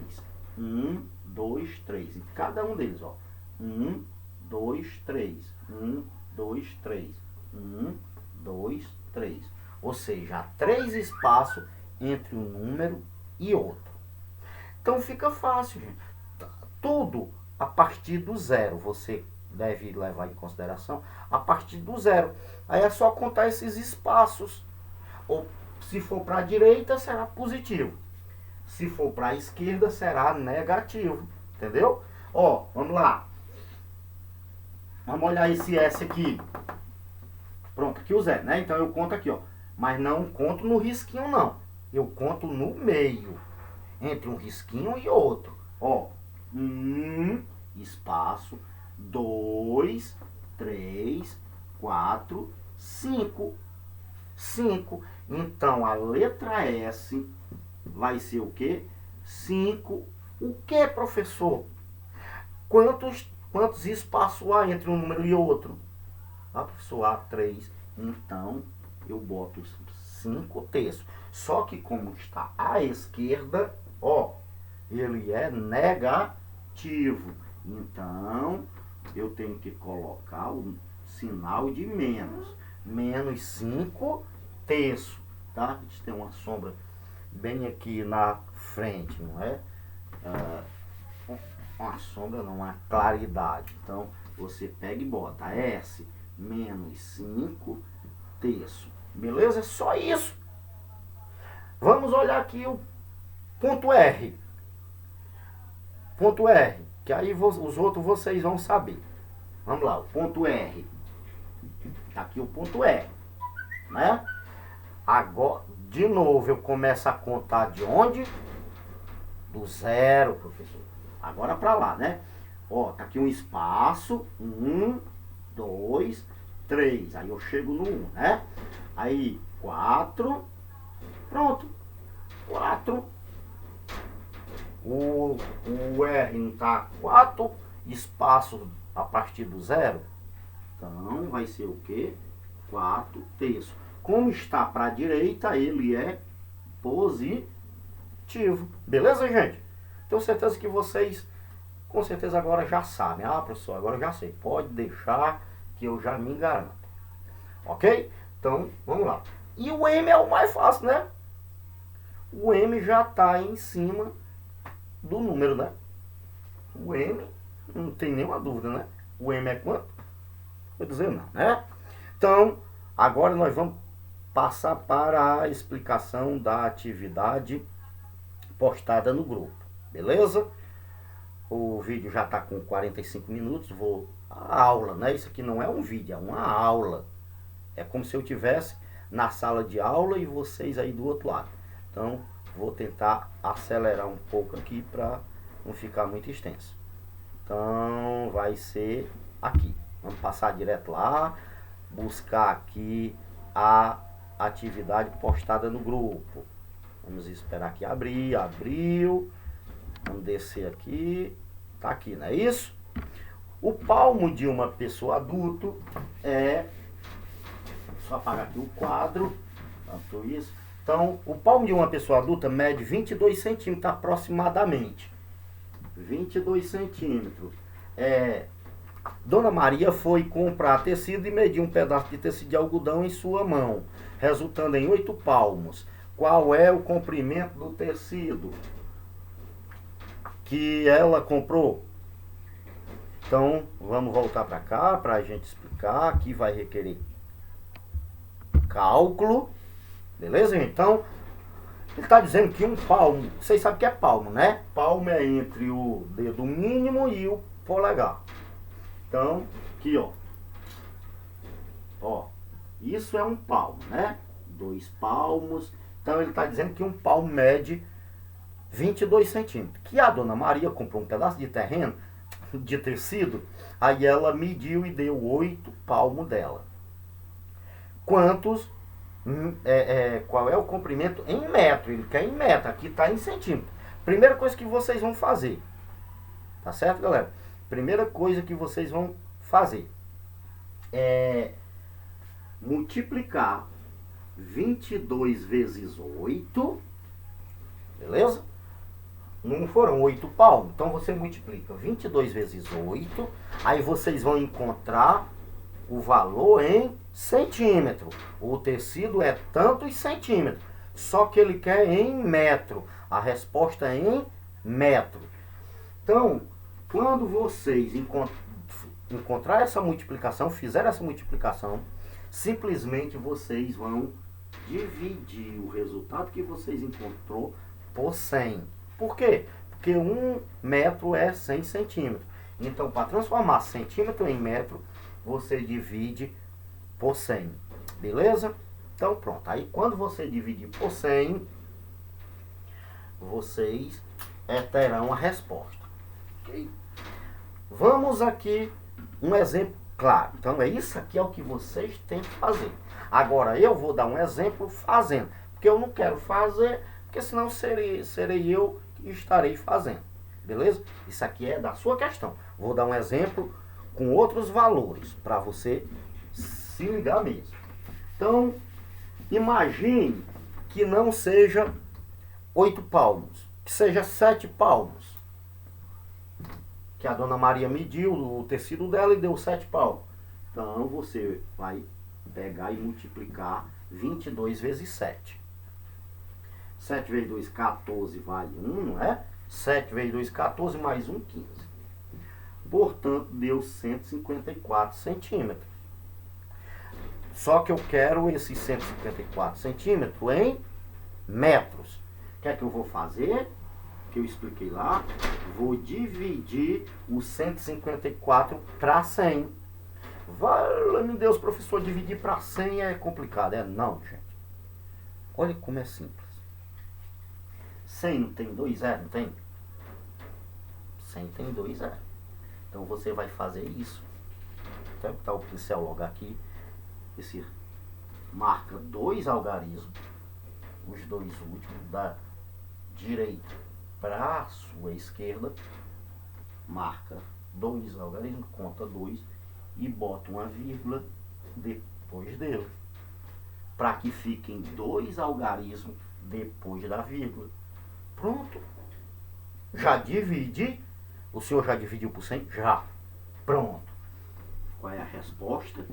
1, 2, 3. E cada um deles, ó. 1, 2, 3. 1, 2, 3. 1, 2, 3. Ou seja, há 3 espaços entre um número e outro. Então fica fácil, gente. Tudo a partir do zero. Você deve levar em consideração a partir do zero. Aí é só contar esses espaços. Ou se for para a direita, será positivo. Se for para a esquerda, será negativo. Entendeu? Ó, vamos lá. Vamos olhar esse S aqui. Pronto, aqui o zero, né? Então eu conto aqui, ó. Mas não conto no risquinho, não. Eu conto no meio. Entre um risquinho e outro. Ó. 1, espaço. 2, 3, 4, 5. 5. Então, a letra S vai ser o quê? 5. O que, professor? Quantos espaços há entre um número e outro? Ah, professor, há 3. Então, eu boto 5 terços. Só que como está à esquerda, ó, ele é negativo. Então, eu tenho que colocar o sinal de menos. Menos 5 terços, tá? A gente tem uma sombra bem aqui na frente, não é? Uma sombra não, uma claridade. Então, você pega e bota S menos 5 terços. Beleza? É só isso. Vamos olhar aqui o ponto R. Ponto R, que aí os outros vocês vão saber. Vamos lá, o ponto R. Tá aqui o ponto R, né? Agora, de novo, eu começo a contar de onde? Do zero, professor. Agora para lá, né? Ó, tá aqui um espaço. 1, 2, 3. Aí eu chego no 1, né? Aí, 4. Pronto. 4. O R não tá 4 espaços a partir do zero. Então, vai ser o quê? 4 terços. Como está para a direita, ele é positivo. Beleza, gente? Tenho certeza que vocês, com certeza, agora já sabem. Ah, professor, agora eu já sei. Pode deixar que eu já me garanto. Ok? Então, vamos lá. E o M é o mais fácil, né? O M já está em cima do número, né? O M, não tem nenhuma dúvida, né? O M é quanto? Vou dizer não, né? Então, agora nós vamos passar para a explicação da atividade postada no grupo, beleza? o vídeo já está com 45 minutos, vou à aula, né? Isso aqui não é um vídeo, é uma aula. É como se eu tivesse na sala de aula e vocês aí do outro lado. Então, vou tentar acelerar um pouco aqui para não ficar muito extenso. Então, vai ser aqui. Vamos passar direto lá, buscar aqui a atividade postada no grupo. Vamos esperar que abrir, abriu. Vamos descer aqui. Tá aqui, não é isso? O palmo de uma pessoa adulta é... Só apagar aqui o quadro. Tanto isso. Então, o palmo de uma pessoa adulta mede 22 centímetros aproximadamente. 22 centímetros. Dona Maria foi comprar tecido e mediu um pedaço de tecido de algodão em sua mão, resultando em 8 palmos. Qual é o comprimento do tecido que ela comprou? Então, vamos voltar para cá para a gente explicar. Aqui vai requerer cálculo. Beleza, gente? Então, ele está dizendo que um palmo, vocês sabem o que é palmo, né? Palmo é entre o dedo mínimo e o polegar. Então, aqui, ó, isso é um palmo, né? 2 palmos. Então, ele está dizendo que um palmo mede 22 centímetros. Que a Dona Maria comprou um pedaço de terreno, de tecido, aí ela mediu e deu 8 palmos dela. Quantos, qual é o comprimento em metro? Ele quer em metro, aqui está em centímetro. Primeira coisa que vocês vão fazer, tá certo, galera? Primeira coisa que vocês vão fazer é multiplicar 22 vezes 8, beleza? Não foram 8 palmos, então você multiplica 22 vezes 8, aí vocês vão encontrar o valor em centímetro. O tecido é tantos centímetros, só que ele quer em metro. A resposta é em metro. Então, quando vocês encontrar essa multiplicação, fizer essa multiplicação, simplesmente vocês vão dividir o resultado que vocês encontrou por 100. Por quê? Porque 1 metro é 100 centímetros. Então, para transformar centímetro em metro, você divide por 100. Beleza? Então, pronto. Aí, quando você dividir por 100, vocês terão a resposta. Ok? Vamos aqui um exemplo claro. Então, isso aqui é o que vocês têm que fazer. Agora, eu vou dar um exemplo fazendo. Porque eu não quero fazer, porque senão serei eu que estarei fazendo. Beleza? Isso aqui é da sua questão. Vou dar um exemplo com outros valores, para você se ligar mesmo. Então, imagine que não seja 8 palmos, que seja 7 palmos. Que a Dona Maria mediu o tecido dela e deu 7 palmos. Então, você vai pegar e multiplicar 22 vezes 7. 7 vezes 2, 14, vale 1, não é? 7 vezes 2, 14, mais 1, 15. Portanto, deu 154 centímetros. Só que eu quero esses 154 centímetros em metros. O que é que eu vou fazer? Que eu expliquei lá. Vou dividir os 154 para 100. Valeu-me Deus, professor, dividir para 100 é complicado. Não, gente. Olha como é simples. 100 não tem 2 zeros, não tem? 100 tem 2 zeros. Então você vai fazer isso. Até botar o pincel logo aqui. Esse marca 2 algarismos. Os 2 últimos da direita para a sua esquerda. Marca 2 algarismos, conta 2 e bota uma vírgula depois dele. Para que fiquem 2 algarismos depois da vírgula. Pronto. Já dividi. O senhor já dividiu por 100? Já. Pronto. Qual é a resposta?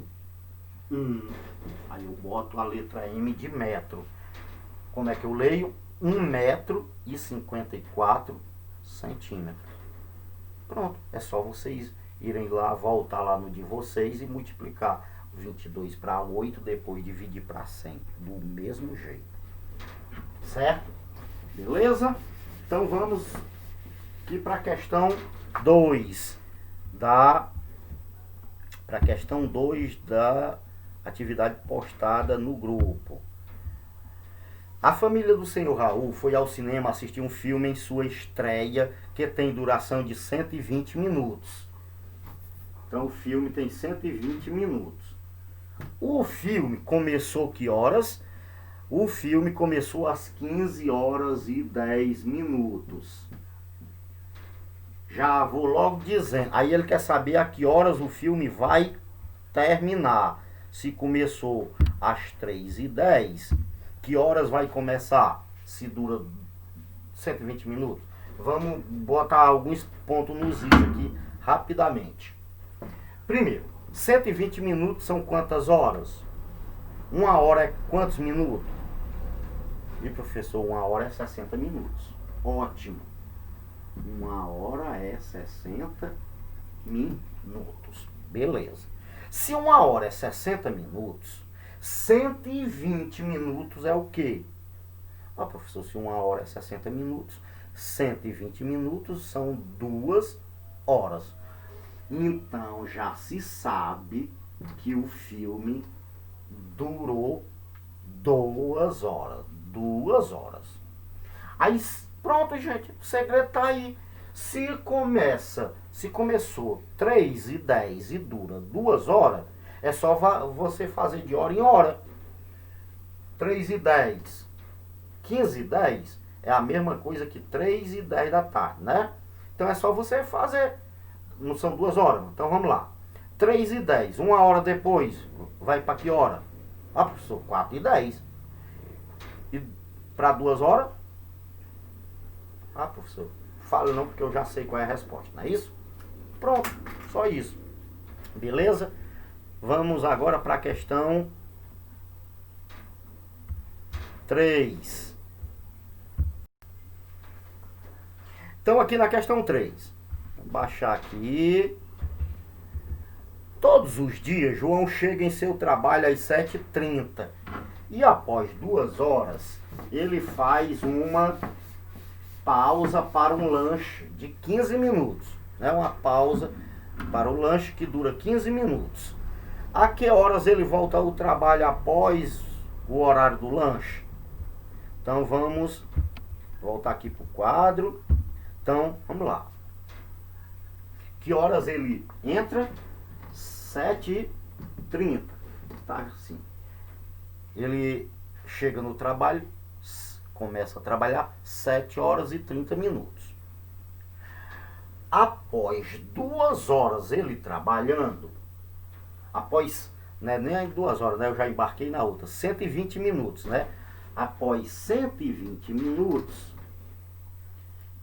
Aí eu boto a letra M de metro. Como é que eu leio? 1 metro e 54 centímetros. Pronto. É só vocês irem lá, voltar lá no de vocês e multiplicar 22 para 8, depois dividir para 100. Do mesmo jeito. Certo? Beleza? Então vamos aqui para a questão 2 para a questão 2 da atividade postada no grupo. A família do senhor Raul foi ao cinema assistir um filme em sua estreia, que tem duração de 120 minutos. Então o filme tem 120 minutos. O filme começou que horas? O filme começou às 15 horas e 10 minutos. Já vou logo dizendo. Aí ele quer saber a que horas o filme vai terminar. Se começou às 3h10, que horas vai começar? Se dura 120 minutos. Vamos botar alguns pontos nos is aqui rapidamente. Primeiro, 120 minutos são quantas horas? 1 hora é quantos minutos? E professor, 1 hora é 60 minutos. Ótimo. 1 hora é 60 minutos. Beleza. Se 1 hora é 60 minutos, 120 minutos é o quê? Ah, professor, se 1 hora é 60 minutos, 120 minutos são 2 horas. Então já se sabe que o filme durou 2 horas. 2 horas. Aí pronto, gente, o segredo tá aí. Se começou 3h10 e dura 2 horas, é só você fazer de hora em hora. 3h10, 15h10 é a mesma coisa que 3h10 da tarde, né? Então é só você fazer. Não são 2 horas? Então vamos lá. 3h10, 1 hora depois, vai para que hora? Ah, professor, 4h10. E para 2 horas? Ah, professor, fala não, porque eu já sei qual é a resposta, não é isso? Pronto, só isso. Beleza? Vamos agora para a questão 3. Então aqui na questão 3, vou baixar aqui. Todos os dias João chega em seu trabalho às 7h30 e após 2 horas ele faz uma pausa para um lanche de 15 minutos, né? Uma pausa para o lanche que dura 15 minutos. A que horas ele volta ao trabalho após o horário do lanche? Então vamos voltar aqui para o quadro. Então vamos lá. Que horas ele entra? 7h30. Tá assim. Ele chega no trabalho, começa a trabalhar 7h30. Após 2 horas ele trabalhando, após, né, nem 2 horas, né, eu já embarquei na outra, 120 minutos, né? Após 120 minutos,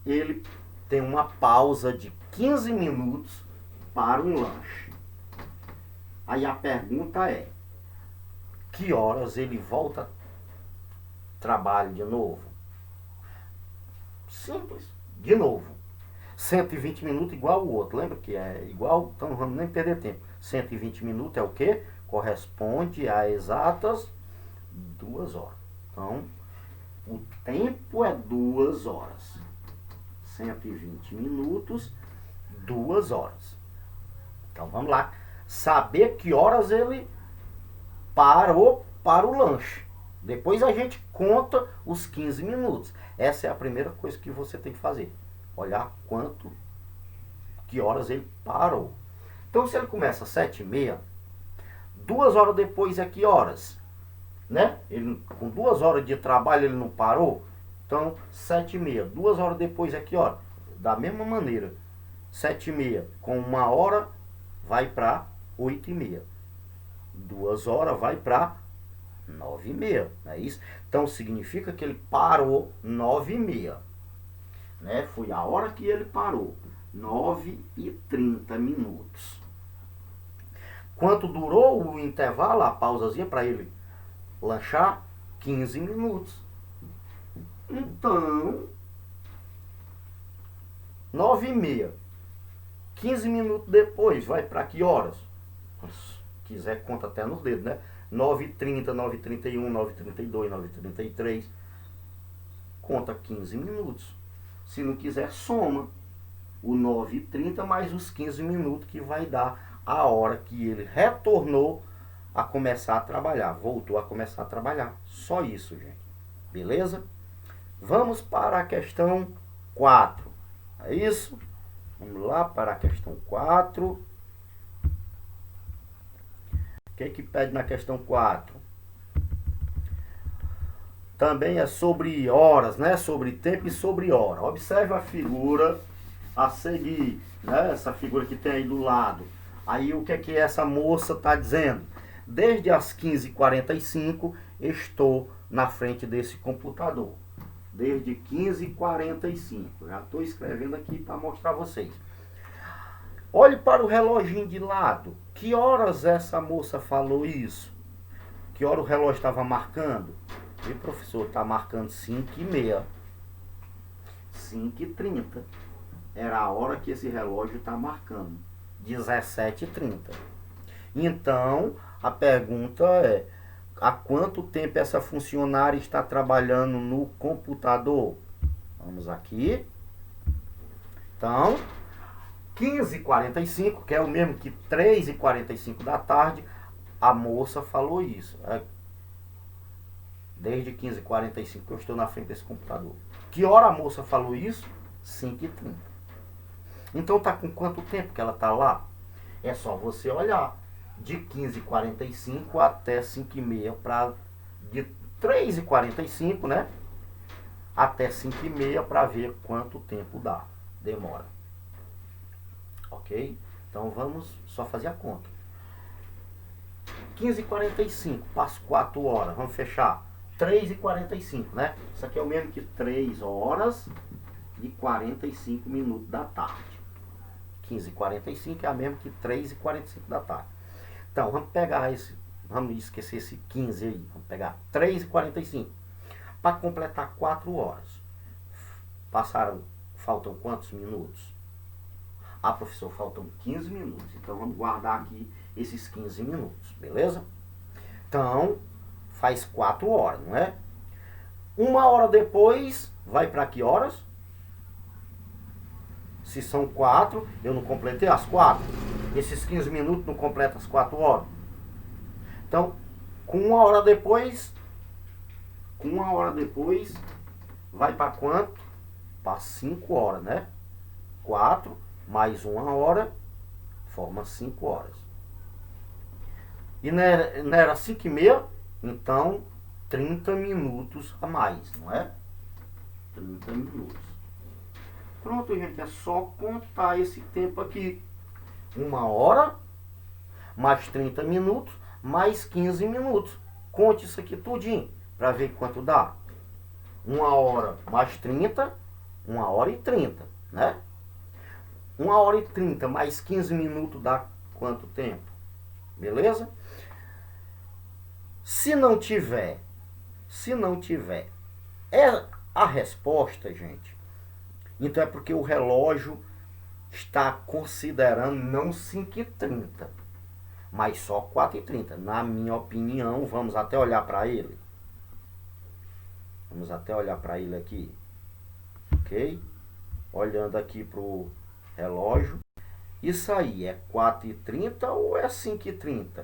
ele tem uma pausa de 15 minutos para um lanche. Aí a pergunta é, que horas ele volta ao trabalho de novo? Simples, de novo. 120 minutos igual o outro, lembra que é igual? Então não vamos nem perder tempo. 120 minutos é o quê? Corresponde a exatas 2 horas. Então, o tempo é 2 horas. 120 minutos, 2 horas. Então vamos lá. Saber que horas ele parou para o lanche. Depois a gente conta os 15 minutos. Essa é a primeira coisa que você tem que fazer. Olhar que horas ele parou. Então se ele começa às 7h30, 2 horas depois é que horas? Né? Ele, com 2 horas de trabalho ele não parou? Então 7h30, 2 horas depois é que hora? Da mesma maneira, 7h30 com 1 hora vai para 8h30. 2 horas vai para 9h30, não é isso? Então significa que ele parou 9h30, né? Foi a hora que ele parou, 9h30 minutos. Quanto durou o intervalo, a pausazinha para ele lanchar? 15 minutos. Então, 9h30, 15 minutos depois, vai para que horas? Se quiser, conta até nos dedos, né? 9h30, 9h31, 9h32, 9h33. Conta 15 minutos. Se não quiser, soma o 9h30 mais os 15 minutos que vai dar a hora que ele retornou a começar a trabalhar. Voltou a começar a trabalhar. Só isso, gente. Beleza? Vamos para a questão 4. É isso? Vamos lá para a questão 4. O que pede na questão 4? Também é sobre horas, né? Sobre tempo e sobre hora. Observe a figura a seguir, né? Essa figura que tem aí do lado. Aí o que é que essa moça está dizendo? Desde as 15h45 estou na frente desse computador. Desde 15h45. Já estou escrevendo aqui para mostrar a vocês. Olhe para o reloginho de lado. Que horas essa moça falou isso? Que hora o relógio estava marcando? E professor, está marcando 5h30. 5h30. Era a hora que esse relógio está marcando. 17h30. Então, a pergunta é: há quanto tempo essa funcionária está trabalhando no computador? Vamos aqui. Então, 15h45, que é o mesmo que 3h45 da tarde, a moça falou isso. Desde 15h45 que eu estou na frente desse computador. Que hora a moça falou isso? 5h30. Então tá com quanto tempo que ela tá lá? É só você olhar. De 15h45 até 5h30. De 3h45, né? Até 5h30 para ver quanto tempo demora. Ok? Então vamos só fazer a conta. 15h45, passo 4 horas. Vamos fechar. 3h45, né? Isso aqui é o mesmo que 3 horas e 45 minutos da tarde. 15h45 é a mesma que 3h45 da tarde. Então, vamos pegar vamos esquecer esse 15 aí. Vamos pegar 3h45 para completar 4 horas. Faltam quantos minutos? Ah, professor, faltam 15 minutos. Então, vamos guardar aqui esses 15 minutos, beleza? Então, faz 4 horas, não é? 1 hora depois, vai para que horas? Se são 4, eu não completei as 4. Esses 15 minutos não completam as 4 horas. Então, com 1 hora depois, vai para quanto? Para 5 horas, né? 4 mais 1 hora, forma 5 horas. E não era 5h30? Então, 30 minutos a mais, não é? 30 minutos. Pronto, gente, é só contar esse tempo aqui. 1 hora, mais 30 minutos, mais 15 minutos. Conte isso aqui tudinho, para ver quanto dá. 1 hora mais 30, 1h30, né? 1h30 mais 15 minutos dá quanto tempo? Beleza? Se não tiver, é a resposta, gente. Então é porque o relógio está considerando não 5h30, mas só 4h30. Na minha opinião, vamos até olhar para ele. Vamos até olhar para ele aqui. Ok? Olhando aqui para o relógio. Isso aí é 4h30 ou é 5h30?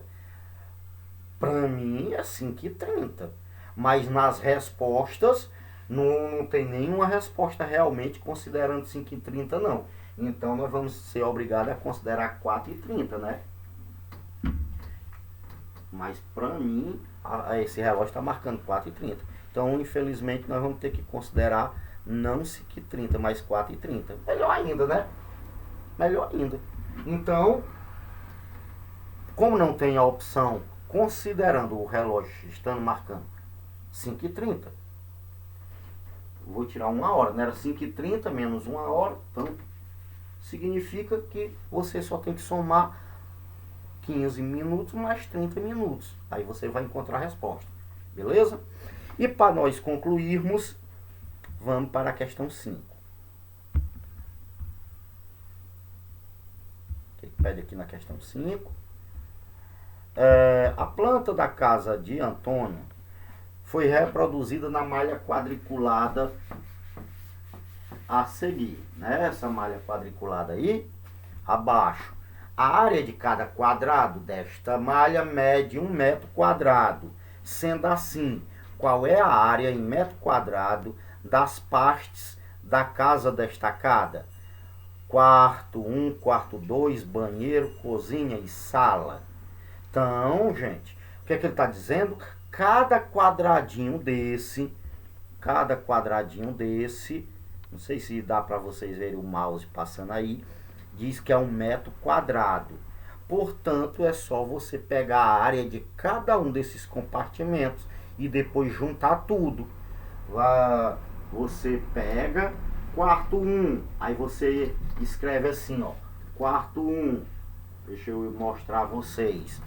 Para mim é 5h30. Mas nas respostas não tem nenhuma resposta realmente considerando 5h30 não. Então nós vamos ser obrigados a considerar 4h30, né? Mas para mim esse relógio está marcando 4h30. Então infelizmente nós vamos ter que considerar não 5h30, mas 4h30. Melhor ainda, né? Melhor ainda. Então, como não tem a opção considerando o relógio estando marcando 5h30, vou tirar 1 hora, né? Era 5h30 menos 1 hora, então significa que você só tem que somar 15 minutos mais 30 minutos. Aí você vai encontrar a resposta, beleza? E para nós concluirmos, vamos para a questão 5. O que pede aqui na questão 5? A planta da casa de Antônio foi reproduzida na malha quadriculada a seguir, né? Essa malha quadriculada aí, abaixo. A área de cada quadrado desta malha mede 1 metro quadrado. Sendo assim, qual é a área em metro quadrado das partes da casa destacada? Quarto 1, quarto 2, banheiro, cozinha e sala. Então, gente, o que é que ele está dizendo? Cada quadradinho desse, não sei se dá para vocês verem o mouse passando aí, diz que é 1 metro quadrado. Portanto, é só você pegar a área de cada um desses compartimentos e depois juntar tudo. Você pega quarto 1, aí você escreve assim, ó, quarto 1. Deixa eu mostrar a vocês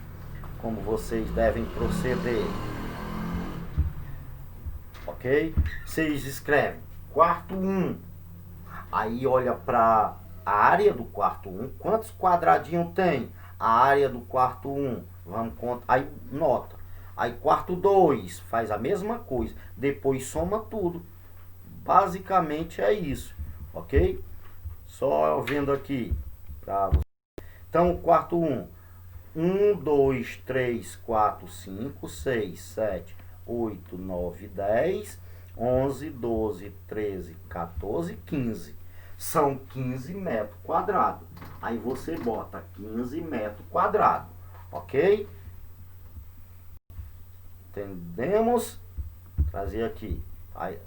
como vocês devem proceder. Ok? Vocês escrevem quarto 1. Aí olha para a área do quarto 1. Quantos quadradinhos tem a área do quarto 1? Vamos contar. Aí nota. Aí quarto 2 faz a mesma coisa. Depois soma tudo. Basicamente é isso. Ok? Só vendo aqui para você. Então, quarto 1. 1, 2, 3, 4, 5, 6, 7, 8, 9, 10, 11, 12, 13, 14, 15. São 15 metros quadrados. Aí você bota 15 metros quadrados. Ok? Entendemos? Trazer aqui. Aí,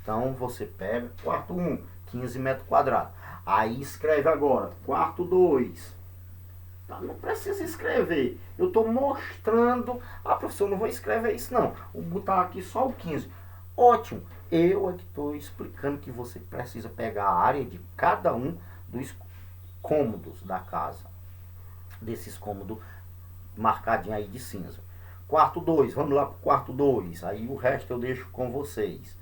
então você pega quarto 1, 15 metros quadrados. Aí escreve agora quarto 2. Tá, não precisa escrever. Eu estou mostrando. Ah, professor, não vou escrever isso não. Vou botar aqui só o 15. Ótimo. Eu é que estou explicando que você precisa pegar a área de cada um dos cômodos da casa. Desses cômodos marcadinhos aí de cinza. Quarto 2. Vamos lá para o quarto 2. Aí o resto eu deixo com vocês.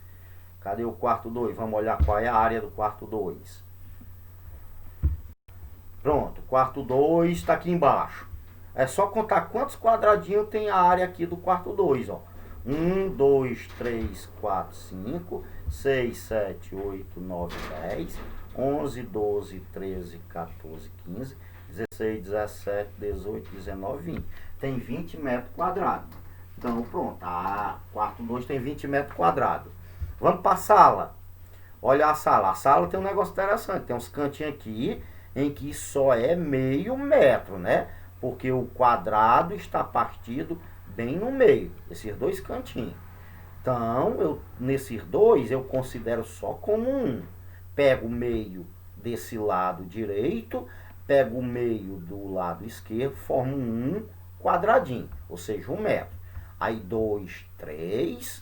Cadê o quarto 2? Vamos olhar qual é a área do quarto 2. Pronto, quarto 2 está aqui embaixo. É só contar quantos quadradinhos tem a área aqui do quarto 2, ó. 1, 2, 3, 4, 5, 6, 7, 8, 9, 10, 11, 12, 13, 14, 15, 16, 17, 18, 19, 20. Tem 20 metros quadrados. Então, pronto, a quarto 2 tem 20 metros quadrados. Vamos para a sala. Olha a sala. A sala tem um negócio interessante. Tem uns cantinhos aqui em que só é meio metro, né? Porque o quadrado está partido bem no meio, esses dois cantinhos. Então, nesses dois, eu considero só como um. Pego o meio desse lado direito, pego o meio do lado esquerdo, formo um quadradinho, ou seja, 1 metro. Aí 2, 3,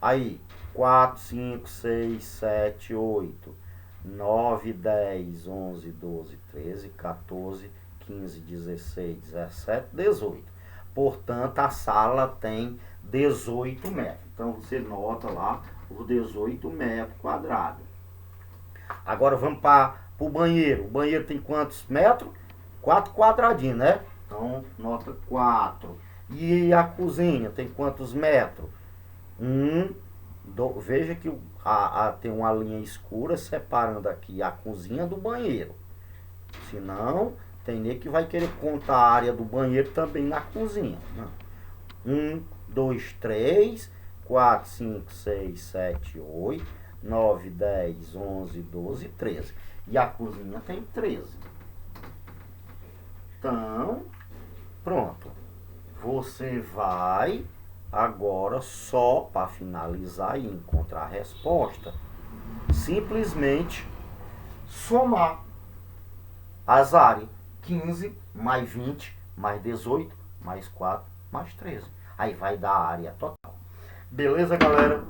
aí 4, 5, 6, 7, 8, 9, 10, 11, 12, 13, 14, 15, 16, 17, 18. Portanto, a sala tem 18 metros. Então, você nota lá os 18 metros quadrados. Agora, vamos para o banheiro. O banheiro tem quantos metros? 4 quadradinhos, né? Então, nota 4. E a cozinha tem quantos metros? 1, 2. Veja que tem uma linha escura separando aqui a cozinha do banheiro. Senão, tem nem que vai querer contar a área do banheiro também na cozinha. 1, 2, 3, 4, 5, 6, 7, 8, 9, 10, 11, 12, 13. E a cozinha tem 13. Então, pronto. Você vai agora, só para finalizar e encontrar a resposta, simplesmente somar as áreas. 15 mais 20 mais 18 mais 4 mais 13. Aí vai dar a área total. Beleza, galera?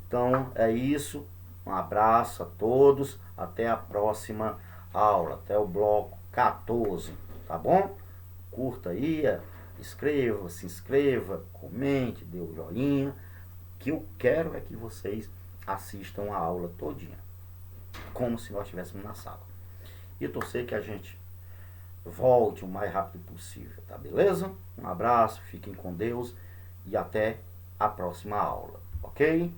Então é isso. Um abraço a todos. Até a próxima aula. Até o bloco 14. Tá bom? Curta aí, escreva, se inscreva, comente, dê o joinha. O que eu quero é que vocês assistam a aula todinha, como se nós estivéssemos na sala. E torcer que a gente volte o mais rápido possível, tá beleza? Um abraço, fiquem com Deus e até a próxima aula, ok?